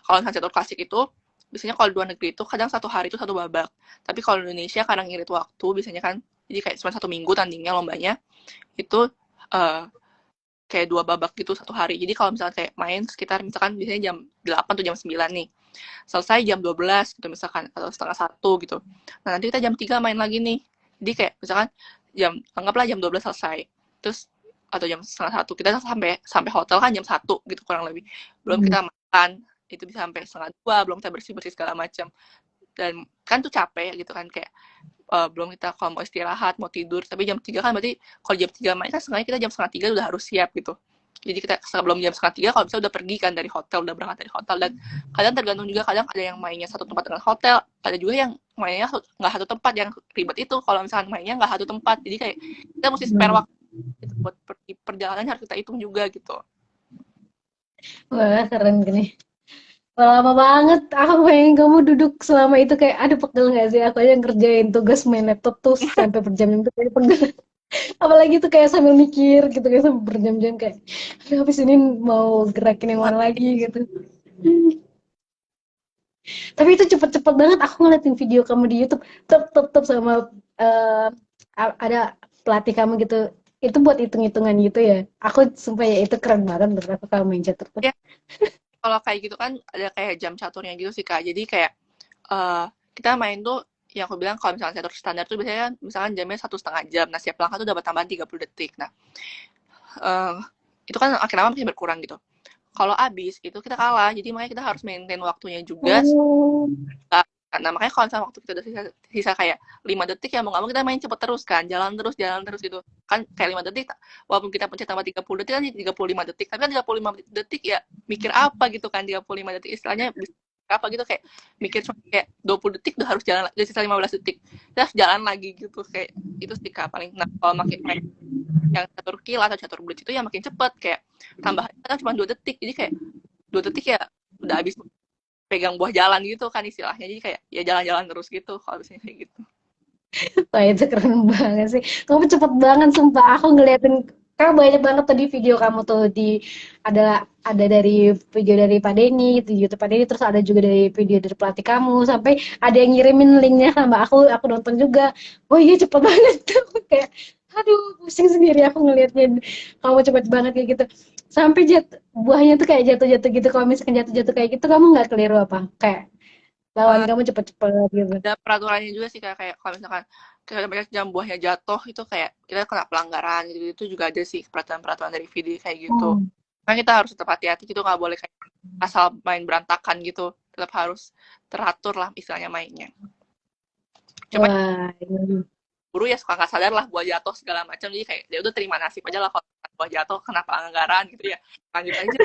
kalau misalnya catur klasik itu biasanya kalau di luar negeri itu kadang 1 hari itu 1 babak. Tapi kalau di Indonesia kadang ngirit waktu biasanya kan jadi kayak cuma 1 minggu tandingnya lombanya itu uh, kayak 2 babak gitu 1 hari. Jadi kalau misalnya kayak main sekitar misalkan biasanya jam 8 atau jam 9 nih. Selesai jam 12 gitu misalkan atau setengah 1 gitu. Nah, nanti kita jam 3 main lagi nih. Jadi kayak misalkan anggaplah jam 12 selesai. Terus atau jam setengah 1 kita sampai sampai hotel kan jam 1 gitu kurang lebih. Belum kita makan itu bisa sampai setengah 2, belum kita bersih-bersih segala macam. Dan kan tuh capek gitu kan kayak belum kita kalau mau istirahat, mau tidur, tapi jam 3 kan berarti kalau jam 3 main kan setengahnya kita jam setengah 3 udah harus siap gitu. Jadi kita sebelum jam setengah 3 kalau bisa udah pergi kan dari hotel, udah berangkat dari hotel. Dan kadang tergantung juga, kadang ada yang mainnya satu tempat dengan hotel, ada juga yang mainnya nggak satu tempat, yang ribet itu kalau misalnya mainnya nggak satu tempat. Jadi kayak kita mesti spare waktu gitu, buat perjalanan harus kita hitung juga gitu. Wah, keren gini. Wah, lama banget. Aku pengen kamu duduk selama itu kayak, aduh pegel nggak sih? Aku aja ngerjain tugas main laptop tuh sampai berjam-jam tuh kayak pegel. Apalagi tuh kayak sambil mikir gitu kayak sampai berjam-jam kayak, aduh habis ini mau gerakin yang mana lagi gitu. Tapi itu cepet-cepet banget. Aku ngeliatin video kamu di YouTube, tep sama eh, ada pelatih kamu gitu. Itu buat hitung-hitungan gitu ya. Aku sumpah ya itu keren banget menurut aku kalau main catur tuh. Ya, kalau kayak gitu kan ada kayak jam caturnya gitu sih Kak. Jadi kayak kita main tuh yang aku bilang kalau misalnya catur standar tuh biasanya kan misalkan jamnya 1,5 jam. Nah, setiap langkah tuh dapat tambahan 30 detik. Nah, uh, itu kan akhirnya masih berkurang gitu. Kalau abis itu kita kalah, jadi makanya kita harus maintain waktunya juga. Oh, Nah, makanya kalau misalnya waktu kita udah sisa kayak 5 detik ya mau nggak mau kita main cepet terus kan, jalan terus gitu. Kan kayak 5 detik, walaupun kita pencet tambah 30 detik kan 35 detik, tapi kan 35 detik ya mikir apa gitu kan, 35 detik istilahnya apa gitu kayak mikir cuma kayak 20 detik udah harus jalan, udah sisa 15 detik, kita harus jalan lagi gitu kayak itu sih Kak paling. Nah, kalau main yang catur kill atau catur blitz itu ya makin cepet kayak tambahannya kan cuma 2 detik, jadi kayak 2 detik ya udah habis pegang buah jalan gitu kan istilahnya, jadi kayak ya jalan-jalan terus gitu kalau misalnya kayak gitu. wah itu keren banget sih. Kamu cepet banget sumpah. Aku ngeliatin kamu banyak banget tadi video kamu tuh di ada dari video dari Pak Denny, di YouTube Pak Denny, terus ada juga dari video dari pelatih kamu, sampai ada yang ngirimin linknya sama aku nonton juga. Oh iya cepet banget tuh kayak aduh pusing sendiri aku ngelihatnya kamu cepet banget kayak gitu. Sampai buahnya tuh kayak jatuh-jatuh gitu. Kalau misalkan jatuh-jatuh kayak gitu kamu nggak keliru apa? Kayak lawan Uh, kamu cepet-cepet gitu. ada peraturannya juga sih kayak kalau misalkan kayak banyak jam buahnya jatuh itu kayak kita kena pelanggaran gitu, itu juga ada sih peraturan-peraturan dari video kayak gitu. Hmm. Kan kita harus tetap hati-hati gitu, nggak boleh kayak asal main berantakan gitu, tetap harus teratur lah istilahnya mainnya. Cuma Wah, ini. guru ya suka nggak sadar lah buah jatuh segala macam, jadi kayak dia udah terima nasib aja lah kalau buah jatuh kena pelanggaran gitu ya, lanjut aja.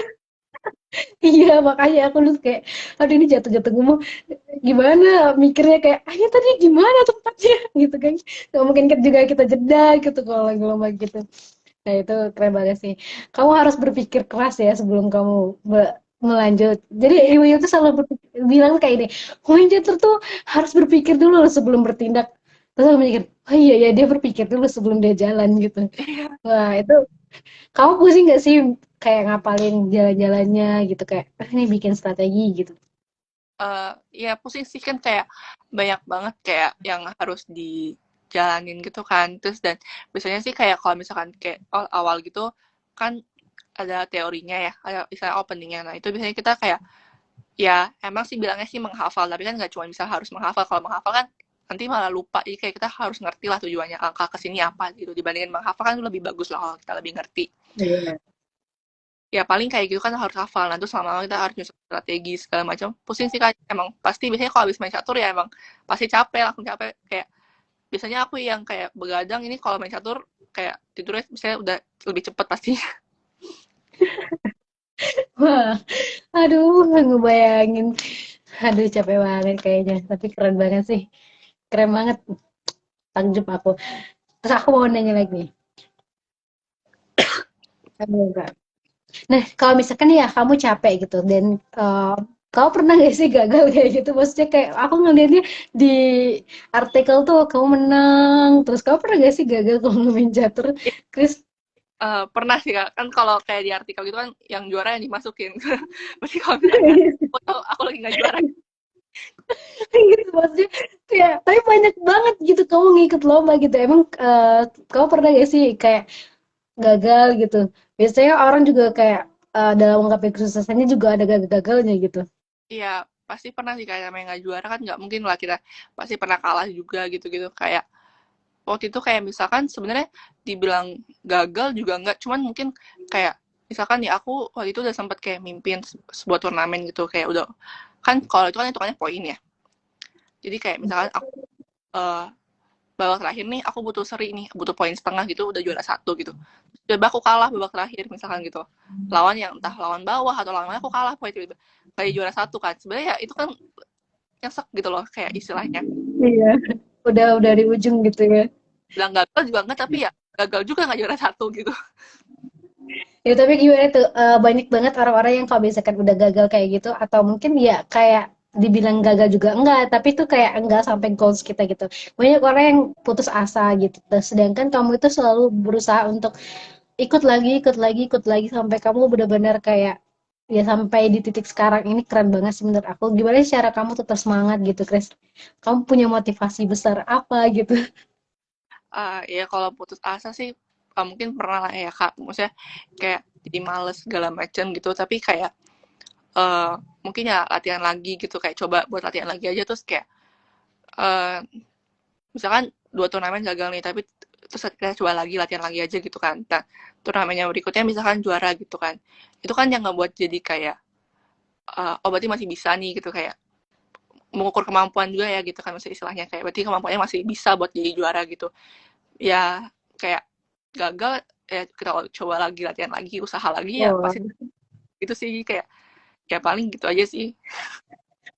Iya, makanya aku dulu kayak, aduh ini jatuh-jatuh gue mau gimana mikirnya kayak, ah ya tadi gimana tempatnya gitu kan. Gak mungkin juga kita jeda gitu kalau lagi lomba gitu. Nah itu keren banget sih. Kamu harus berpikir keras ya sebelum kamu melanjut. Jadi ibu itu selalu bilang kayak ini, main catur tuh harus berpikir dulu loh sebelum bertindak. Terus aku mikir, oh iya ya dia berpikir dulu sebelum dia jalan gitu. Wah itu kamu pusing nggak sih kayak ngapalin jalan-jalannya gitu kayak ini bikin strategi gitu. Ya pusing sih kan kayak banyak banget kayak yang harus dijalanin gitu kan, terus dan biasanya sih kayak kalau misalkan kayak awal gitu kan ada teorinya ya, ada istilah openingnya. Nah itu biasanya kita kayak ya emang sih bilangnya sih menghafal, tapi kan nggak cuma bisa harus menghafal. Kalau menghafal kan nanti malah lupa, jadi kayak kita harus ngerti lah tujuannya angka kesini apa gitu, dibandingin menghafal kan lebih bagus lah kalau kita lebih ngerti. Iya. Ya paling kayak gitu kan harus hafal, nah terus lama-lama kita harus nyusun strategi segala macam. Pusing sih kan emang pasti, biasanya kalau habis main catur ya emang pasti capek, langsung capek. Kayak biasanya aku yang kayak begadang ini kalau main catur kayak tidurnya misalnya udah lebih cepet pasti. Wah, aduh ngebayangin. Aduh capek banget kayaknya, tapi keren banget sih. Keren banget takjub aku. Terus aku mau nanya lagi nih. Aduh, Kak. Nah, kalau misalkan ya kamu capek gitu dan Kau pernah gak sih gagal kayak gitu? Maksudnya kayak aku ngeliatnya di artikel tuh kamu menang, terus kau pernah gak sih gagal kalau main catur, Chris? Pernah sih Kak, kan kalau kayak di artikel gitu kan yang juara yang dimasukin. Berarti kalau misalnya aku lagi nggak juara. Gitu maksudnya kayak tapi banyak banget gitu kamu ngikut lomba gitu. Emang kamu pernah gak sih kayak gagal gitu? Biasanya orang juga kayak dalam menggapai kesuksesannya juga ada gagal-gagalnya gitu. Iya, pasti pernah sih kayak namanya nggak juara kan nggak mungkin lah kita pasti pernah kalah juga gitu-gitu. Kayak waktu itu kayak misalkan sebenarnya dibilang gagal juga nggak, cuman mungkin kayak misalkan ya aku waktu itu udah sempet kayak mimpin sebuah turnamen gitu kayak udah kan kalau itu kan hitungannya poin ya. Jadi kayak misalkan aku eh, babak terakhir nih aku butuh seri nih, butuh poin setengah gitu udah juara satu gitu. Coba aku kalah babak terakhir misalkan gitu. Lawan yang entah lawan bawah atau lawan mana aku kalah poin tiba-tiba kayak juara satu kan. Sebenarnya ya itu kan nyesek gitu loh kayak istilahnya. Iya. Udah di ujung gitu ya. Bilang gagal juga enggak tapi ya gagal juga nggak juara satu gitu. Ya tapi gimana tuh banyak banget orang-orang yang kalau misalkan udah gagal kayak gitu atau mungkin ya kayak dibilang gagal juga enggak, tapi itu kayak enggak sampai goals kita gitu. Banyak orang yang putus asa gitu. Dan sedangkan kamu itu selalu berusaha untuk ikut lagi, ikut lagi sampai kamu benar-benar kayak ya sampai di titik sekarang ini keren banget sih menurut aku. Gimana sih cara kamu tetap semangat gitu, Chris? Kamu punya motivasi besar apa gitu? Ya kalau putus asa sih mungkin pernah lah ya Kak. Maksudnya kayak jadi males segala macam gitu tapi kayak eh mungkin ya latihan lagi gitu kayak coba buat latihan lagi aja terus kayak eh misalkan 2 turnamen gagal nih tapi terus kita coba lagi latihan lagi aja gitu kan. Nah, turnamennya berikutnya misalkan juara gitu kan. Itu kan yang nggak buat jadi kayak oh berarti masih bisa nih gitu kayak mengukur kemampuan juga ya gitu kan maksudnya istilahnya kayak berarti kemampuannya masih bisa buat jadi juara gitu. Ya kayak gagal ya kita coba lagi latihan lagi usaha lagi ya Oh, pasti itu sih kayak ya paling gitu aja sih.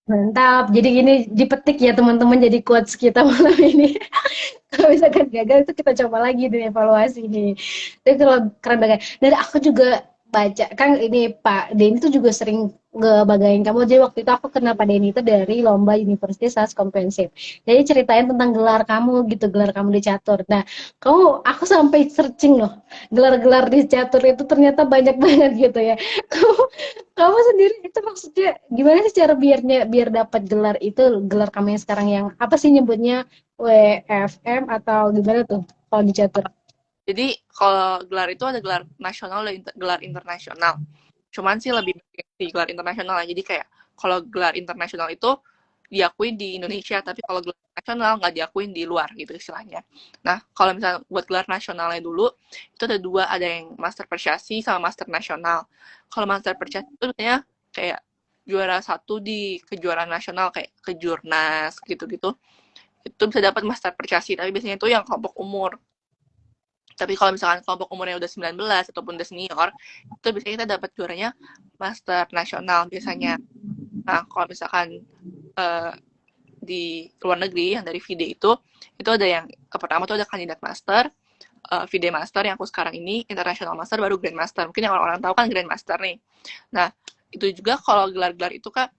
mantap. Jadi gini dipetik ya teman-teman jadi quotes kita malam ini. Kalau misalkan gagal itu kita coba lagi dan evaluasi nih. Tapi kalau keren banget. Dan aku juga baca kan ini Pak Denny itu juga sering ngebagain kamu. Jadi waktu itu aku kenal Pak Denny itu dari lomba University Science Comprehensive. Jadi ceritain tentang gelar kamu gitu, gelar kamu di catur. Nah, aku sampai searching loh, gelar-gelar di catur itu ternyata banyak banget gitu ya. Kamu, kamu sendiri itu maksudnya gimana sih cara biar dapat gelar itu, gelar kamu yang sekarang yang apa sih nyebutnya? WFM atau gimana tuh kalau dicatur? Jadi kalau gelar itu ada gelar nasional dan gelar internasional. Cuman sih lebih baik di gelar internasional ya. Jadi kayak kalau gelar internasional itu diakui di Indonesia, tapi kalau gelar nasional nggak diakuin di luar gitu istilahnya. Nah, kalau misalnya buat gelar nasionalnya dulu, itu ada dua, ada yang master prestasi sama master nasional. Kalau master prestasi itu biasanya kayak juara satu di kejuaraan nasional kayak kejurnas gitu-gitu. Itu bisa dapat master prestasi, tapi biasanya itu yang kelompok umur. Tapi kalau misalkan kelompok umurnya udah 19 ataupun udah senior, itu biasanya kita dapat juaranya master nasional biasanya. Nah, kalau misalkan uh, di luar negeri yang dari FIDE itu ada yang pertama tuh ada kandidat master, FIDE master yang aku sekarang ini, international master baru grand master. Mungkin yang orang-orang tahu kan grand master nih. Nah, itu juga kalau gelar-gelar itu Kak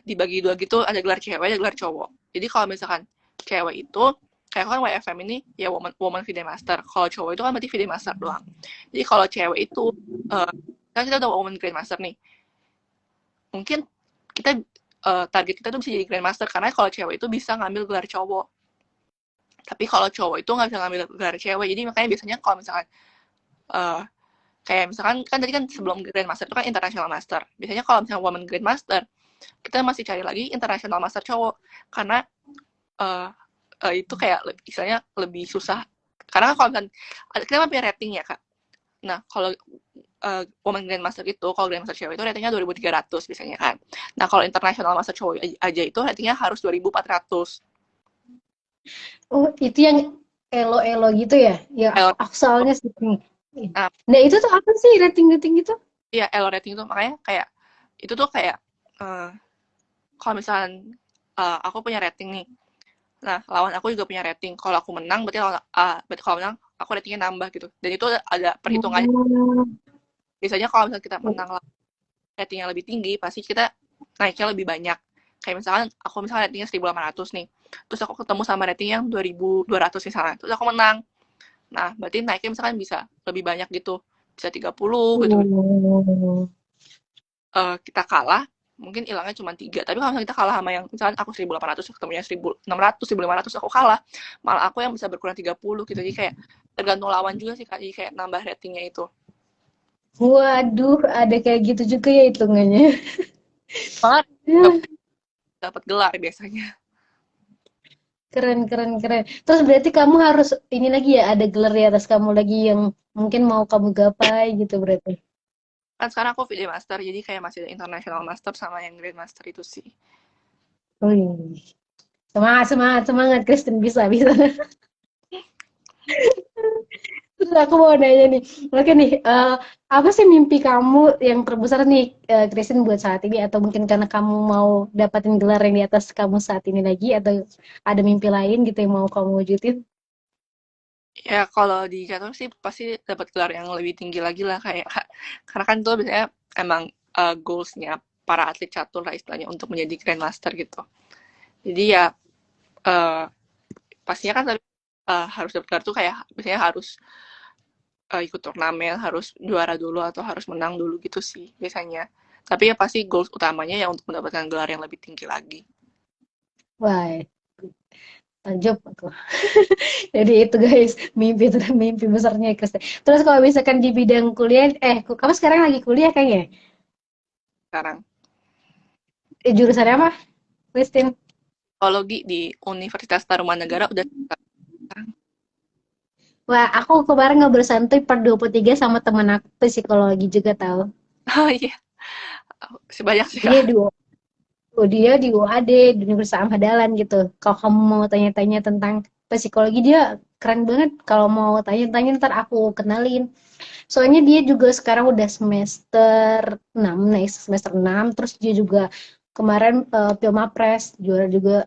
dibagi dua gitu, ada gelar cewek, ada gelar cowok. Jadi kalau misalkan cewek itu kayak kan WFM ini ya woman FIDE master. Kalau cowok itu kan berarti FIDE master doang. Jadi kalau cewek itu kan kita udah woman grand master nih. Mungkin kita target kita tuh bisa jadi grandmaster karena kalau cewek itu bisa ngambil gelar cowok tapi kalau cowok itu nggak bisa ngambil gelar cewek jadi makanya biasanya kalau misalkan uh, kayak misalkan kan tadi kan sebelum grandmaster itu kan international master biasanya kalau misalnya woman grandmaster kita masih cari lagi international master cowok karena uh, itu kayak istilahnya lebih susah karena kalau misalkan kita punya rating ya kak nah kalau woman grandmaster itu kalau grandmaster cewek itu ratingnya 2.300 biasanya kan nah kalau international master cowok aja itu ratingnya harus 2.400. Oh, itu yang elo-elo gitu ya? Ya aku soalnya sih. Nah, Nah, itu tuh apa sih rating-rating gitu? ya elo rating itu makanya kayak itu tuh kayak uh, kalau misalkan aku punya rating nih nah lawan aku juga punya rating kalau aku menang berarti kalau menang aku ratingnya nambah gitu dan itu ada perhitungannya Oh, biasanya kalau misalnya kita menang rating yang lebih tinggi pasti kita naiknya lebih banyak. Kayak misalkan aku misalnya ratingnya 1.800 nih, terus aku ketemu sama rating yang 2.200 misalnya, terus aku menang. Nah, berarti naiknya misalkan bisa lebih banyak gitu, bisa 30 gitu. Oh. Kita kalah, mungkin hilangnya cuma 3. Tapi kalau misalnya kita kalah sama yang misalkan aku 1.800, ketemunya 1.600, 1.500, aku kalah, malah aku yang bisa berkurang 30 gitu. Jadi kayak tergantung lawan juga sih Kak, jadi kayak nambah ratingnya itu. Waduh, ada kayak gitu juga ya hitungannya. Malah Ya, dapat gelar biasanya. keren, keren, keren. Terus berarti kamu harus ini lagi ya, ada gelar di atas kamu lagi yang mungkin mau kamu gapai gitu berarti. Kan sekarang aku video master, jadi kayak masih ada international master sama yang grade master itu sih. Wih, semangat, semangat, semangat, Kristen bisa, bisa. Terus aku mau nanya nih, oke nih, apa sih mimpi kamu yang terbesar nih, Kristen buat saat ini? Atau mungkin karena kamu mau dapatin gelar yang di atas kamu saat ini lagi, atau ada mimpi lain gitu yang mau kamu wujudin? Ya kalau di jatuh sih pasti dapat gelar yang lebih tinggi lagi lah kayak karena kan itu biasanya emang goalsnya para atlet catur lah istilahnya untuk menjadi grandmaster gitu. Jadi ya eh, pastinya kan tapi harus dapat gelar tuh kayak biasanya harus ikut turnamen, harus juara dulu atau harus menang dulu gitu sih biasanya. Tapi ya pasti goals utamanya ya untuk mendapatkan gelar yang lebih tinggi lagi. Wah, takjub aku. Jadi itu guys, mimpi itu mimpi besarnya Kristen. Terus kalau misalkan di bidang kuliah, kamu sekarang lagi kuliah kayaknya? Sekarang Jurusannya apa, Kristen? psikologi di Universitas Tarumanegara udah Wah, aku kemarin ngobrol santuy per 23 sama temen aku psikologi juga tahu. oh iya sebanyak sih Dia kak. di dia di UAD, di Universitas Ahmad Dahlan gitu. Kalau kamu mau tanya-tanya tentang psikologi dia keren banget. Kalau mau tanya-tanya ntar aku kenalin. Soalnya dia juga sekarang udah semester 6, next semester 6, terus dia juga kemarin Pilmapres juara juga.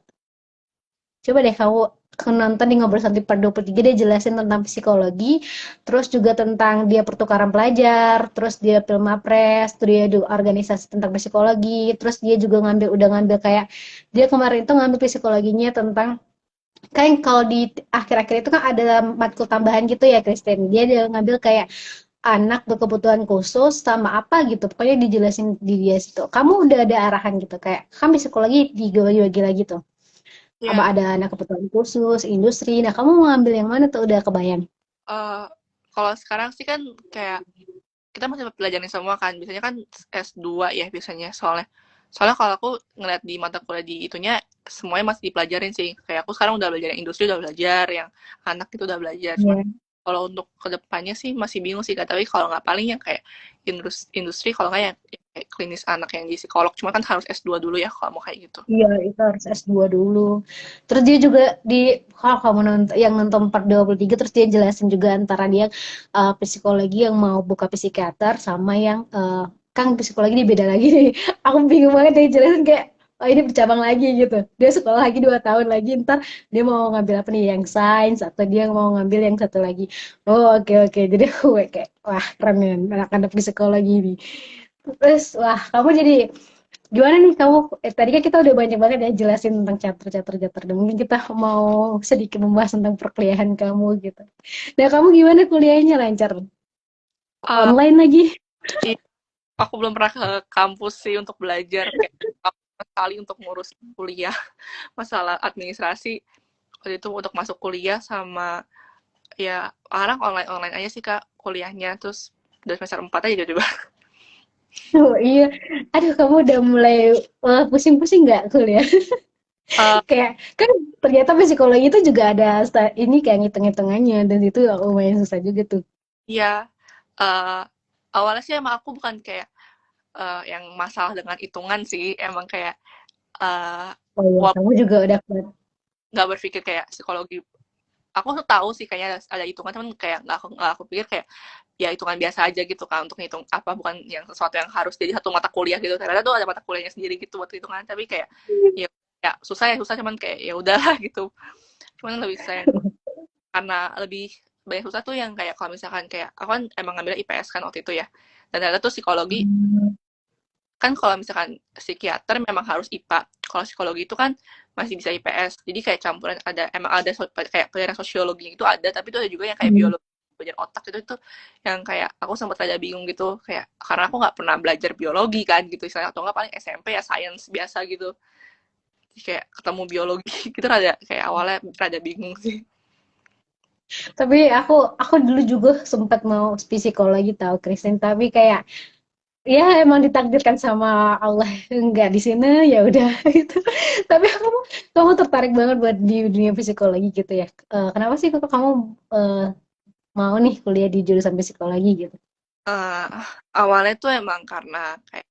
Coba deh kamu nonton di Ngobrol Santai per 23 dia jelasin tentang psikologi, terus juga tentang dia pertukaran pelajar, terus dia Pilmapres, terus dia di organisasi tentang psikologi, terus dia juga udah ngambil kayak dia kemarin itu ngambil psikologinya tentang kan kalau di akhir-akhir itu kan ada matkul tambahan gitu ya Kristen. Dia ngambil kayak anak berkebutuhan khusus sama apa gitu. Pokoknya dijelasin di dia situ. Kamu udah ada arahan gitu kayak kan psikologi dibagi-bagi lagi tuh apa Iya. ada anak kebutuhan khusus, industri. Nah, kamu mau ngambil yang mana tuh udah kebayang? Eh, kalau sekarang sih kan kayak kita masih pelajarin semua kan. Biasanya kan S2 ya biasanya soalnya. Soalnya kalau aku ngeliat di mata kuliah di itunya semuanya masih dipelajarin sih. Kayak aku sekarang udah belajar yang industri udah belajar, yang anak itu udah belajar. Cuma Iya. kalau untuk kedepannya sih masih bingung sih kak. Tapi kalau nggak paling yang kayak industri kalau nggak yang kayak klinis anak yang di psikolog. Cuma kan harus S2 dulu ya kalau mau kayak gitu. Iya, itu harus S2 dulu. Terus dia juga kalau kamu nonton yang nonton part 23 terus dia jelasin juga antara dia psikologi yang mau buka psikiater sama yang kan psikologi ini beda lagi nih. Aku bingung banget dia jelasin kayak oh ini bercabang lagi gitu. Dia sekolah lagi 2 tahun lagi ntar dia mau ngambil apa nih yang sains atau dia mau ngambil yang satu lagi. Oh oke oke. Jadi aku kayak wah keren ya anak-anak psikologi ini. Terus wah kamu jadi gimana nih kamu tadi kan kita udah banyak banget ya jelasin tentang chapter-chapter dan mungkin kita mau sedikit membahas tentang perkuliahan kamu gitu. Nah, kamu gimana kuliahnya lancar? Uh, Online lagi? aku belum pernah ke kampus sih untuk belajar kayak sekali untuk ngurus kuliah masalah administrasi waktu itu untuk masuk kuliah sama ya sekarang online online aja sih kak kuliahnya terus udah semester 4 aja coba. Oh iya. Aduh, kamu udah mulai pusing-pusing nggak kuliah? uh, Kayak kan ternyata psikologi itu juga ada ini kayak ngitung-hitungannya dan itu lumayan susah juga tuh. ya uh, awalnya sih emang aku bukan kayak yang masalah dengan hitungan sih emang kayak uh, Oh iya, kamu juga udah kuat. nggak berpikir kayak psikologi aku tuh tahu sih kayaknya ada hitungan temen kayak nggak aku pikir kayak ya hitungan biasa aja gitu kan untuk ngitung apa bukan yang sesuatu yang harus jadi satu mata kuliah gitu ternyata tuh ada mata kuliahnya sendiri gitu buat hitungan tapi kayak ya ya susah cuman kayak ya udahlah gitu cuman lebih sayang karena lebih banyak susah tuh yang kayak kalau misalkan kayak aku kan emang ngambil IPS kan waktu itu ya dan ternyata tuh psikologi kan kalau misalkan psikiater memang harus IPA, kalau psikologi itu kan masih bisa IPS, jadi kayak campuran ada, emang ada kayak pelajaran sosiologi itu ada, tapi itu ada juga yang kayak Hmm. biologi, belajar otak itu yang kayak aku sempat rada bingung gitu, kayak karena aku nggak pernah belajar biologi kan gitu istilahnya, atau nggak paling SMP ya sains biasa gitu. Jadi kayak ketemu biologi gitu rada kayak awalnya rada bingung sih. Tapi aku dulu juga sempat mau psikologi tahu Kristen, tapi kayak ya emang ditakdirkan sama Allah enggak di sini ya udah gitu. Tapi kamu tertarik banget buat di dunia psikologi gitu ya. Kenapa sih kok kamu eh, mau nih kuliah di jurusan psikologi gitu? Eh, Awalnya tuh emang karena kayak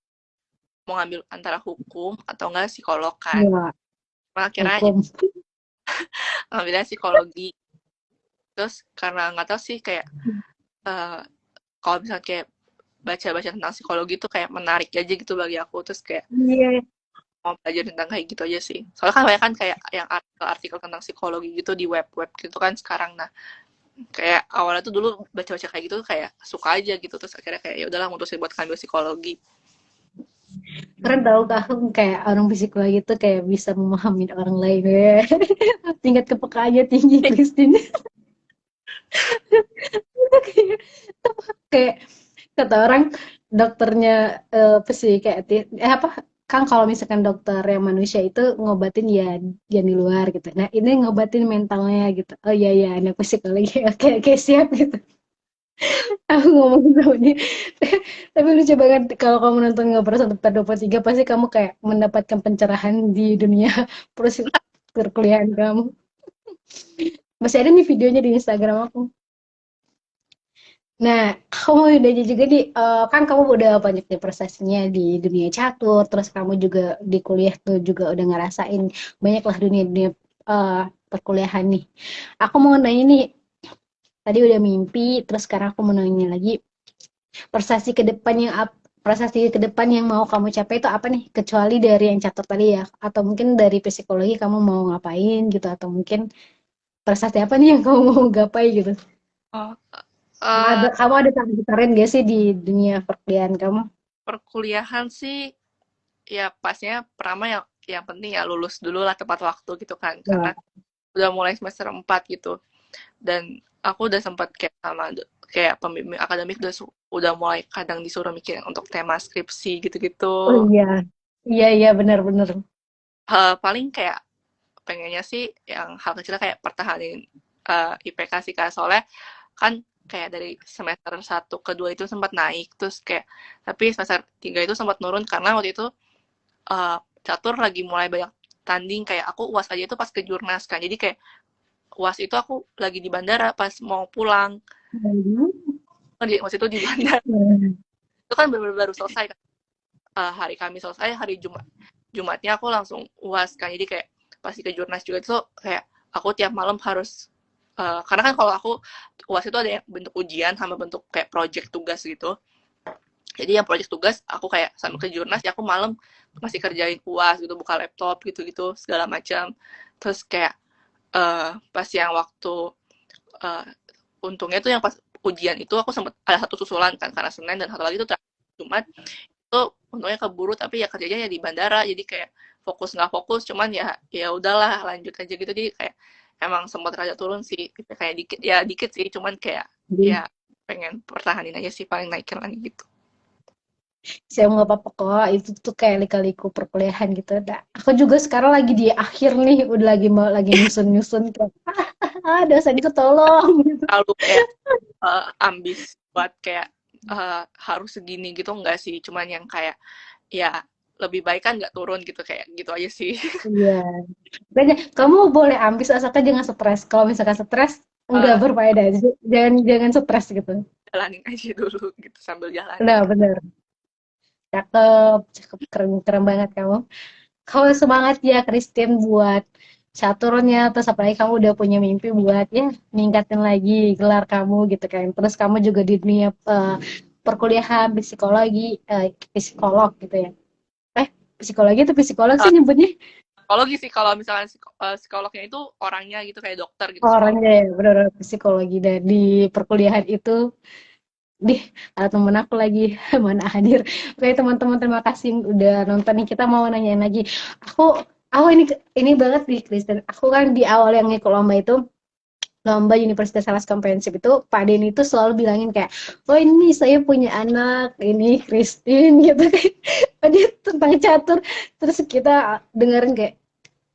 mau ngambil antara hukum atau enggak psikolog kan. Ya, Nah, akhirnya ya hukum. ngambilnya psikologi. Terus karena nggak tahu sih kayak eh, kalau misalnya kayak baca-baca tentang psikologi tuh kayak menarik aja gitu bagi aku. Terus kayak Iya. mau belajar tentang kayak gitu aja sih. Soalnya kan banyak kan kayak yang artikel-artikel tentang psikologi gitu di web-web gitu kan sekarang. Nah, kayak awalnya tuh dulu baca-baca kayak gitu kayak suka aja gitu. Terus akhirnya kayak ya udahlah mutusin buat ngambil psikologi. Keren tau kamu kayak orang psikologi itu kayak bisa memahami orang lain ya. Tingkat kepekaannya tinggi Christine. kayak, kayak kata orang dokternya psikiatri apa kan kalau misalkan dokter yang manusia itu ngobatin ya yang di luar gitu. Nah ini ngobatin mentalnya gitu. Oh iya iya anak psikologi oke oke siap gitu. Aku ngomong sama dia. Tapi lucu banget kalau kamu nonton Ngobrol 1/23 pasti kamu kayak mendapatkan pencerahan di dunia proses perkuliahan kamu. Masih ada nih videonya di Instagram aku. Nah, kamu udah juga di kan kamu udah banyak nih prestasinya di dunia catur, terus kamu juga di kuliah tuh juga udah ngerasain banyak lah dunia-dunia perkuliahan nih. Aku mau nanya nih, tadi udah mimpi, terus sekarang aku mau nanya lagi, prestasi ke depan yang prestasi ke depan yang mau kamu capai itu apa nih? Kecuali dari yang catur tadi ya, atau mungkin dari psikologi kamu mau ngapain gitu, atau mungkin prestasi apa nih yang kamu mau gapai gitu? Oh, Ada, eh, kamu ada target gak sih di dunia perkuliahan kamu? perkuliahan sih ya pastinya pertama yang penting ya lulus dulu lah tepat waktu gitu kan. Karena Ya. udah mulai semester 4 gitu. Dan aku udah sempat kayak sama kayak pembimbing akademik udah mulai kadang disuruh mikirin untuk tema skripsi gitu-gitu. Oh iya, iya iya benar-benar. Paling kayak pengennya sih yang hal kecil kayak pertahanin IPK sih kak, soalnya kan kayak dari semester 1 ke 2 itu sempat naik, terus kayak tapi semester 3 itu sempat nurun karena waktu itu uh, catur lagi mulai banyak tanding, kayak aku UAS aja itu pas ke Jurnas kan, jadi kayak UAS itu aku lagi di bandara pas mau pulang. Waktu itu di bandara itu kan baru selesai kan. Hari Kamis selesai, hari Jumatnya aku langsung UAS kan, jadi kayak pasti ke Jurnas juga tuh kayak aku tiap malam harus karena kan kalau aku UAS itu ada yang bentuk ujian sama bentuk kayak project tugas gitu. Jadi yang project tugas aku kayak sambil ke Jurnas ya aku malam masih kerjain UAS gitu, buka laptop gitu-gitu segala macam. Terus kayak pas yang waktu uh, untungnya tuh yang pas ujian itu aku sempat ada satu susulan kan karena Senin, dan satu lagi tuh Jumat itu untungnya keburu, tapi ya kerjanya ya di bandara, jadi kayak fokus nggak fokus, cuman ya ya udahlah lanjut aja gitu. Jadi kayak emang sempat rada turun sih kayak dikit ya dikit sih, cuman kayak ya pengen pertahanin aja sih, paling naikin lagi gitu. Saya nggak apa-apa kok, itu tuh kayak lika-liku perkuliahan gitu. Nah, aku juga sekarang lagi di akhir nih, udah lagi mau lagi nyusun-nyusun kayak, dosenku tolong gitu. Terlalu kayak ambis buat kayak harus segini gitu enggak sih, cuman yang kayak ya lebih baik kan nggak turun gitu, kayak gitu aja sih. Iya. Makanya kamu boleh ambis asalkan jangan stres. Kalau misalkan stres, nggak uh, berfaedah. Jangan jangan stres gitu. Jalanin aja dulu gitu sambil jalanin. Nah, bener. Cakep, cakep, keren, keren banget kamu. Kamu semangat ya, Christine, buat caturnya. Terus apalagi kamu udah punya mimpi buat ya ningkatin lagi gelar kamu gitu kan. Terus kamu juga di dunia perkuliahan psikologi, psikolog gitu ya. Eh, psikologi atau psikolog sih uh, nyebutnya? Psikologi sih kalau misalnya psikolognya itu orangnya gitu kayak dokter gitu, psikolog. Orangnya ya, benar psikologi dan di perkuliahan itu Dih, ada temen aku lagi mana hadir. Oke teman-teman, terima kasih udah nonton nih. Kita mau nanyain lagi. Aku aku ini banget nih Kristen. Aku kan di awal yang ikut lomba itu, lomba Universitas Salas Komprehensif itu, Pak Denny itu selalu bilangin kayak, oh ini saya punya anak, ini Christine gitu kan. Dia tentang catur, terus kita dengerin kayak,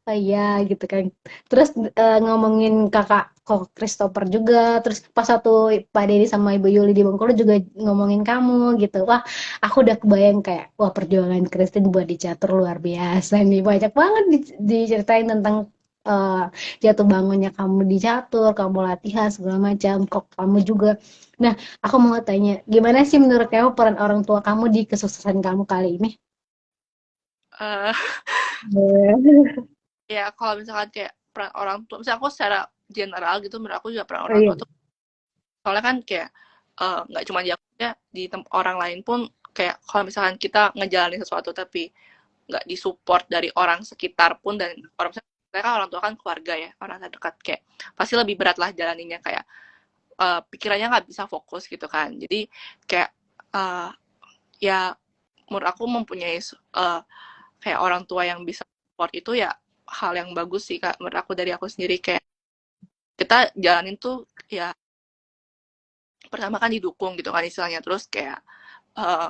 oh iya gitu kan. Terus ngomongin kakak kok Christopher juga, terus pas satu Pak Denny sama Ibu Yuli di Bengkulu juga ngomongin kamu gitu. Wah, aku udah kebayang kayak, wah perjuangan Christine buat di catur luar biasa nih. Banyak banget diceritain tentang eh, jatuh bangunnya kamu di catur, kamu latihan segala macam, kok kamu juga. Nah, aku mau tanya, gimana sih menurut kamu peran orang tua kamu di kesuksesan kamu kali ini? Eh, ya kalau misalkan kayak peran orang tua, misalnya aku secara general gitu, menurut aku juga peran Oh orang iya. tua tuh, soalnya kan kayak nggak cuma di aku ya, di orang lain pun kayak kalau misalkan kita ngejalanin sesuatu tapi nggak disupport dari orang sekitar pun, dan orang saya kan orang tua kan keluarga ya, orang terdekat, kayak pasti lebih berat lah jalaninnya, kayak pikirannya nggak bisa fokus gitu kan. Jadi kayak uh, ya menurut aku mempunyai kayak orang tua yang bisa support itu ya hal yang bagus sih kak, menurut aku. Dari aku sendiri kayak kita jalanin tuh ya pertama kan didukung gitu kan istilahnya, terus kayak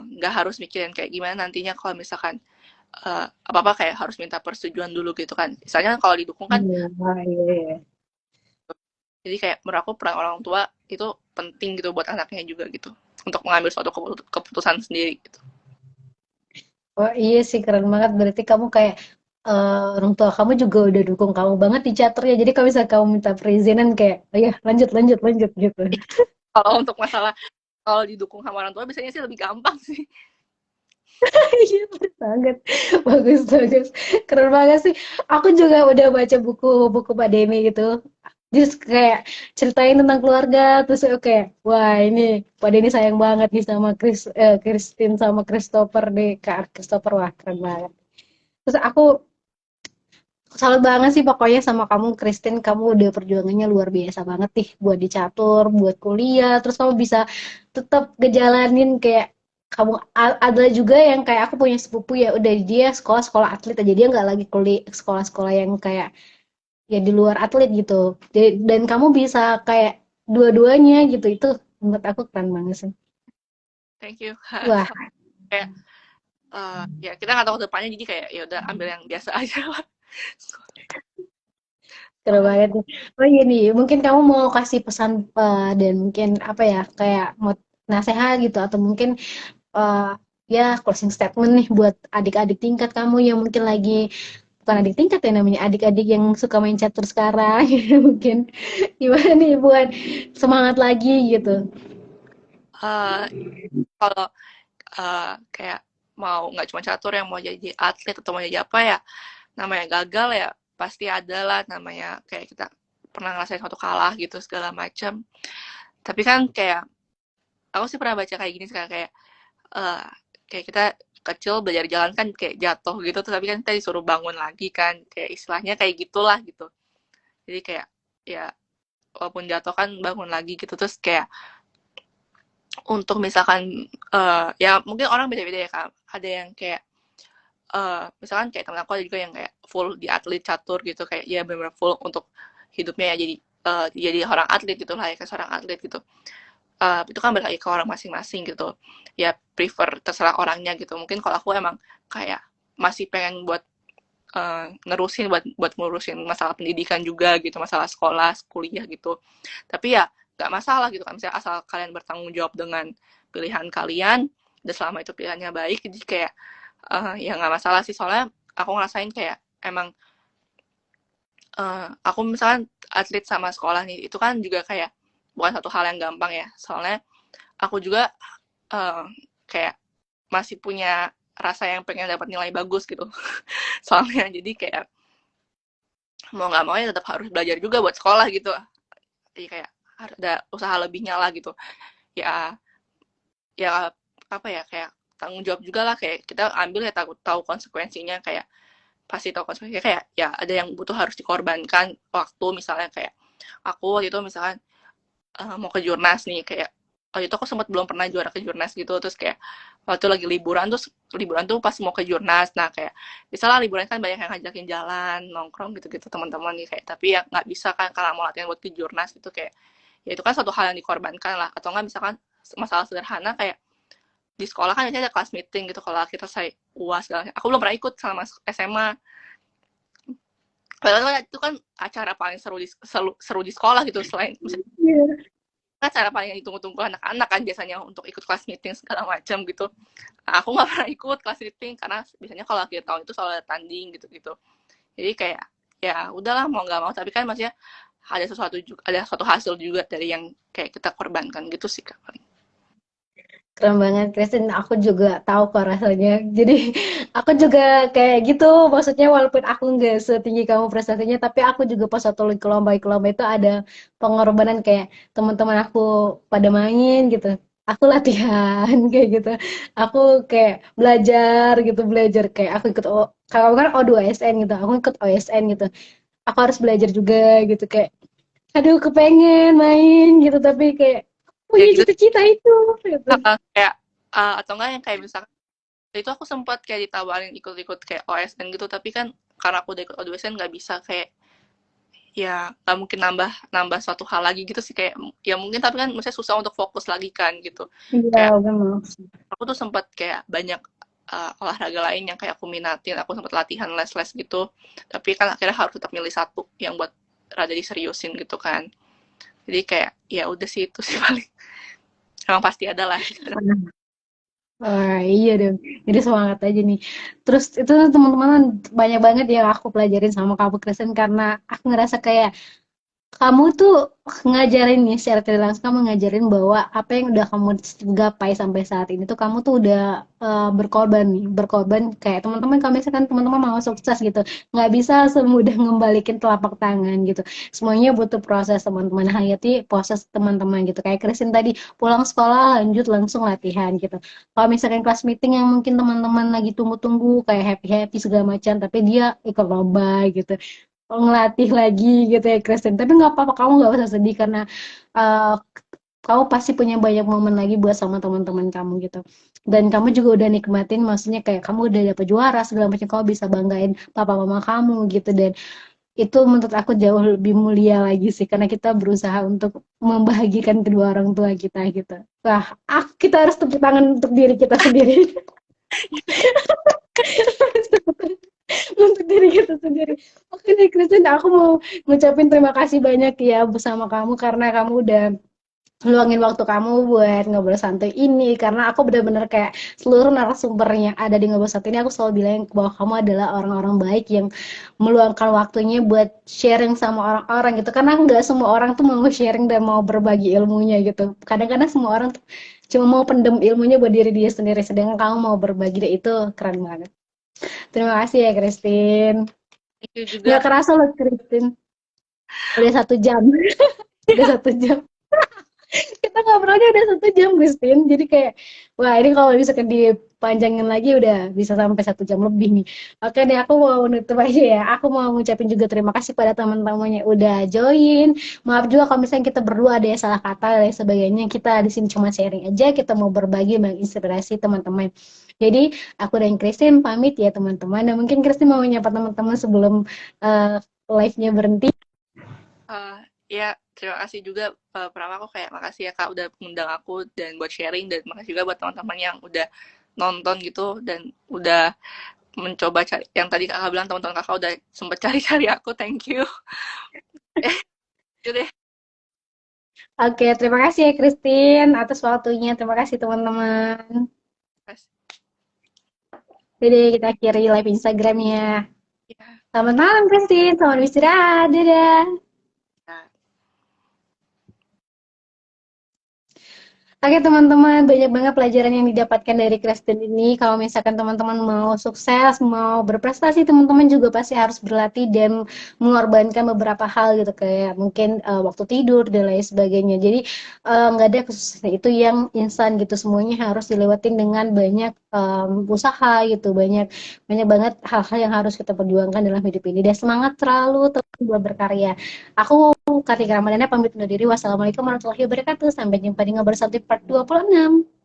nggak harus mikirin kayak gimana nantinya kalau misalkan apa-apa kayak harus minta persetujuan dulu gitu kan. Misalnya kalau didukung kan, Iya, iya, iya. jadi kayak menurut aku peran orang tua itu penting gitu buat anaknya juga gitu, untuk mengambil suatu keputusan sendiri gitu. Wah iya sih keren banget. Berarti kamu kayak orang tua kamu juga udah dukung kamu banget di caturnya. Jadi kalau misalnya kamu minta perizinan kayak, oh ya lanjut lanjut lanjut gitu. Kalau untuk masalah kalau didukung sama orang tua biasanya sih lebih gampang sih. Iya bener banget. Bagus bagus. Keren banget sih. Aku juga udah baca buku-buku Pak Demi gitu. Terus kayak ceritain tentang keluarga, terus oke, wah ini Pak Denny sayang banget nih sama Christine sama Christopher deh, Kak Christopher, wah keren banget. Terus aku salut banget sih pokoknya sama kamu, Christine. Kamu udah perjuangannya luar biasa banget nih buat dicatur, buat kuliah. Terus kamu bisa tetap ngejalanin kayak kamu ada juga yang kayak aku punya sepupu ya udah dia sekolah-sekolah atlet aja dia nggak lagi kuliah sekolah-sekolah yang kayak ya di luar atlet gitu. Dan kamu bisa kayak dua-duanya gitu. Itu menurut aku keren banget sih. Thank you. Wah, Kayak ya kita nggak tahu depannya, jadi kayak ya udah ambil yang biasa aja lah. keren banget nih. Oh iya nih, mungkin kamu mau kasih pesan dan mungkin apa ya kayak mau nasehat gitu atau mungkin eh, ya closing statement nih buat adik-adik tingkat kamu yang mungkin lagi bukan adik tingkat ya namanya adik-adik yang suka main catur sekarang mungkin gimana nih buat semangat lagi gitu. Eh, Kalau kayak mau nggak cuma catur, yang mau jadi atlet atau mau jadi apa ya, namanya gagal ya pasti ada lah, namanya kayak kita pernah ngerasain suatu kalah gitu segala macam. Tapi kan kayak aku sih pernah baca kayak gini sekarang, kayak eh, kayak kita kecil belajar jalan kan kayak jatuh gitu, tapi kan kita disuruh bangun lagi kan, kayak istilahnya kayak gitulah gitu. Jadi kayak ya walaupun jatuh kan bangun lagi gitu. Terus kayak untuk misalkan ya mungkin orang beda-beda ya kak, ada yang kayak misalkan kayak temen aku ada juga yang kayak full di atlet catur gitu, kayak ya benar-benar full untuk hidupnya ya jadi orang atlet gitu lah ya, kayak seorang atlet gitu. Itu kan balik lagi ke orang masing-masing gitu, ya prefer terserah orangnya gitu. Mungkin kalau aku emang kayak masih pengen buat nerusin buat ngurusin masalah pendidikan juga gitu, masalah sekolah kuliah gitu. Tapi ya nggak masalah gitu kan, misalnya asal kalian bertanggung jawab dengan pilihan kalian dan selama itu pilihannya baik, jadi kayak ya nggak masalah sih. Soalnya aku ngerasain kayak emang aku misalkan atlet sama sekolah nih, itu kan juga kayak bukan satu hal yang gampang ya. Soalnya aku juga uh, kayak masih punya rasa yang pengen dapat nilai bagus gitu. Soalnya jadi kayak mau nggak mau ya tetap harus belajar juga buat sekolah gitu. Jadi kayak harus ada usaha lebihnya lah gitu. Ya ya apa ya, kayak tanggung jawab juga lah, kayak kita ambil ya tahu konsekuensinya, kayak pasti tahu konsekuensinya, kayak ya ada yang butuh harus dikorbankan waktu. Misalnya kayak aku waktu itu misalkan mau ke jurnas nih, kayak waktu itu aku sempat belum pernah juara ke Jurnas gitu, terus kayak waktu lagi liburan, terus liburan tuh pas mau ke Jurnas, nah kayak misalnya liburan kan banyak yang ngajakin jalan nongkrong gitu-gitu teman-teman nih, kayak tapi ya nggak bisa kan karena mau latihan buat ke Jurnas gitu, kayak ya itu kan satu hal yang dikorbankan lah. Atau nggak misalkan masalah sederhana kayak di sekolah kan biasanya ada kelas meeting gitu kalau kita saya UAS segala, aku belum pernah ikut sama SMA. Padahal itu kan acara paling seru di sekolah gitu, selain Iya. acara paling ditunggu-tunggu anak-anak kan biasanya untuk ikut kelas meeting segala macam gitu. Nah, aku nggak pernah ikut kelas meeting karena biasanya kalau akhir tahun itu selalu ada tanding gitu-gitu. Jadi kayak ya udahlah mau nggak mau, tapi kan maksudnya ada sesuatu juga, ada suatu hasil juga dari yang kayak kita korbankan gitu sih kak. Keren banget, Christine. Aku juga tahu kok rasanya. Jadi, aku juga kayak gitu. Maksudnya walaupun aku nggak setinggi kamu prestasinya, tapi aku juga pas waktu ikut lomba itu ada pengorbanan kayak teman-teman aku pada main gitu. Aku latihan kayak gitu. Aku kayak belajar gitu, belajar kayak aku ikut kalau kan O2SN gitu. Aku ikut OSN gitu. Aku harus belajar juga gitu kayak aduh kepengen main gitu tapi kayak Ya punya gitu cita-cita itu gitu. kayak atau enggak yang kayak misalkan itu aku sempat kayak ditawarin ikut-ikut kayak OSN gitu, tapi kan karena aku udah ikut OSN nggak bisa kayak ya nggak mungkin nambah nambah suatu hal lagi gitu sih, kayak ya mungkin, tapi kan maksudnya susah untuk fokus lagi kan gitu. Iya, Kayak benar. aku tuh sempat kayak banyak olahraga lain yang kayak aku minatin, aku sempat latihan les-les gitu, tapi kan akhirnya harus tetap milih satu yang buat rada diseriusin gitu kan. Jadi kayak ya udah sih itu sih paling, emang pasti ada lah. Wah, iya dong. Jadi semangat aja nih. Terus itu teman-teman banyak banget yang aku pelajarin sama kamu Kristen karena aku ngerasa kayak kamu tuh ngajarin nih secara tidak langsung kamu ngajarin bahwa apa yang udah kamu gapai sampai saat ini tuh kamu tuh udah berkorban nih berkorban kayak teman-teman kalau misalkan teman-teman mau sukses gitu nggak bisa semudah ngembalikin telapak tangan gitu semuanya butuh proses teman-teman hayati proses teman-teman gitu kayak Kristin tadi pulang sekolah lanjut langsung latihan gitu kalau misalkan kelas meeting yang mungkin teman-teman lagi tunggu-tunggu kayak happy-happy segala macam tapi dia ikut lomba gitu ngelatih lagi gitu ya Kristen tapi nggak apa-apa kamu nggak usah sedih karena uh, kamu pasti punya banyak momen lagi buat sama teman-teman kamu gitu dan kamu juga udah nikmatin maksudnya kayak kamu udah dapet juara segala macam kamu bisa banggain papa mama kamu gitu dan itu menurut aku jauh lebih mulia lagi sih karena kita berusaha untuk membahagiakan kedua orang tua kita gitu wah kita harus tepuk tangan untuk diri kita sendiri untuk diri kita sendiri. Oke nih Christine, aku mau ngucapin terima kasih banyak ya bersama kamu karena kamu udah luangin waktu kamu buat ngobrol santai ini karena aku benar-benar kayak seluruh narasumber yang ada di ngobrol santai ini aku selalu bilang bahwa kamu adalah orang-orang baik yang meluangkan waktunya buat sharing sama orang-orang gitu karena nggak semua orang tuh mau sharing dan mau berbagi ilmunya gitu kadang-kadang semua orang tuh cuma mau pendem ilmunya buat diri dia sendiri sedangkan kamu mau berbagi dan itu keren banget. Terima kasih ya, Christine. Itu Nggak juga kerasa loh, Christine. Udah 1 jam. Udah 1 jam. Kita ngobrolnya udah 1 jam, Christine. Jadi kayak, wah ini kalau misalkan dipanjangin lagi udah bisa sampai 1 jam lebih nih. Oke deh, aku mau nutup aja ya. Aku mau ngucapin juga terima kasih pada teman-temannya udah join. Maaf juga kalau misalnya kita berdua ada yang salah kata dan sebagainya. Kita di sini cuma sharing aja. Kita mau berbagi, menginspirasi teman-teman. Jadi aku dan Christine pamit ya teman-teman. Dan mungkin Christine mau menyapa teman-teman sebelum uh, live-nya berhenti. ya terima kasih juga, pertama aku kayak makasih ya kak udah mengundang aku dan buat sharing, dan makasih juga buat teman-teman yang udah nonton gitu dan udah mencoba cari yang tadi kakak bilang, teman-teman kakak udah sempet cari-cari aku, thank you. Itu deh. Oke, terima kasih ya Christine atas waktunya. Terima kasih teman-teman. Mas. Jadi kita akhiri live Instagramnya. Ya. Selamat malam Christine, selamat istirahat. Dadah. Nah. Oke teman-teman, banyak banget pelajaran yang didapatkan dari Kristen ini. Kalau misalkan teman-teman mau sukses, mau berprestasi, teman-teman juga pasti harus berlatih dan mengorbankan beberapa hal gitu, kayak mungkin waktu tidur dan lain sebagainya. Jadi nggak ada khususnya itu yang instan gitu, semuanya harus dilewatin dengan banyak usaha gitu, banyak banyak banget hal-hal yang harus kita perjuangkan dalam hidup ini, dan semangat selalu terus buat berkarya. Aku Kartika Ramadhani pamit undur diri. Wassalamualaikum warahmatullahi wabarakatuh. Sampai jumpa di Ngobrol Santuy part 26.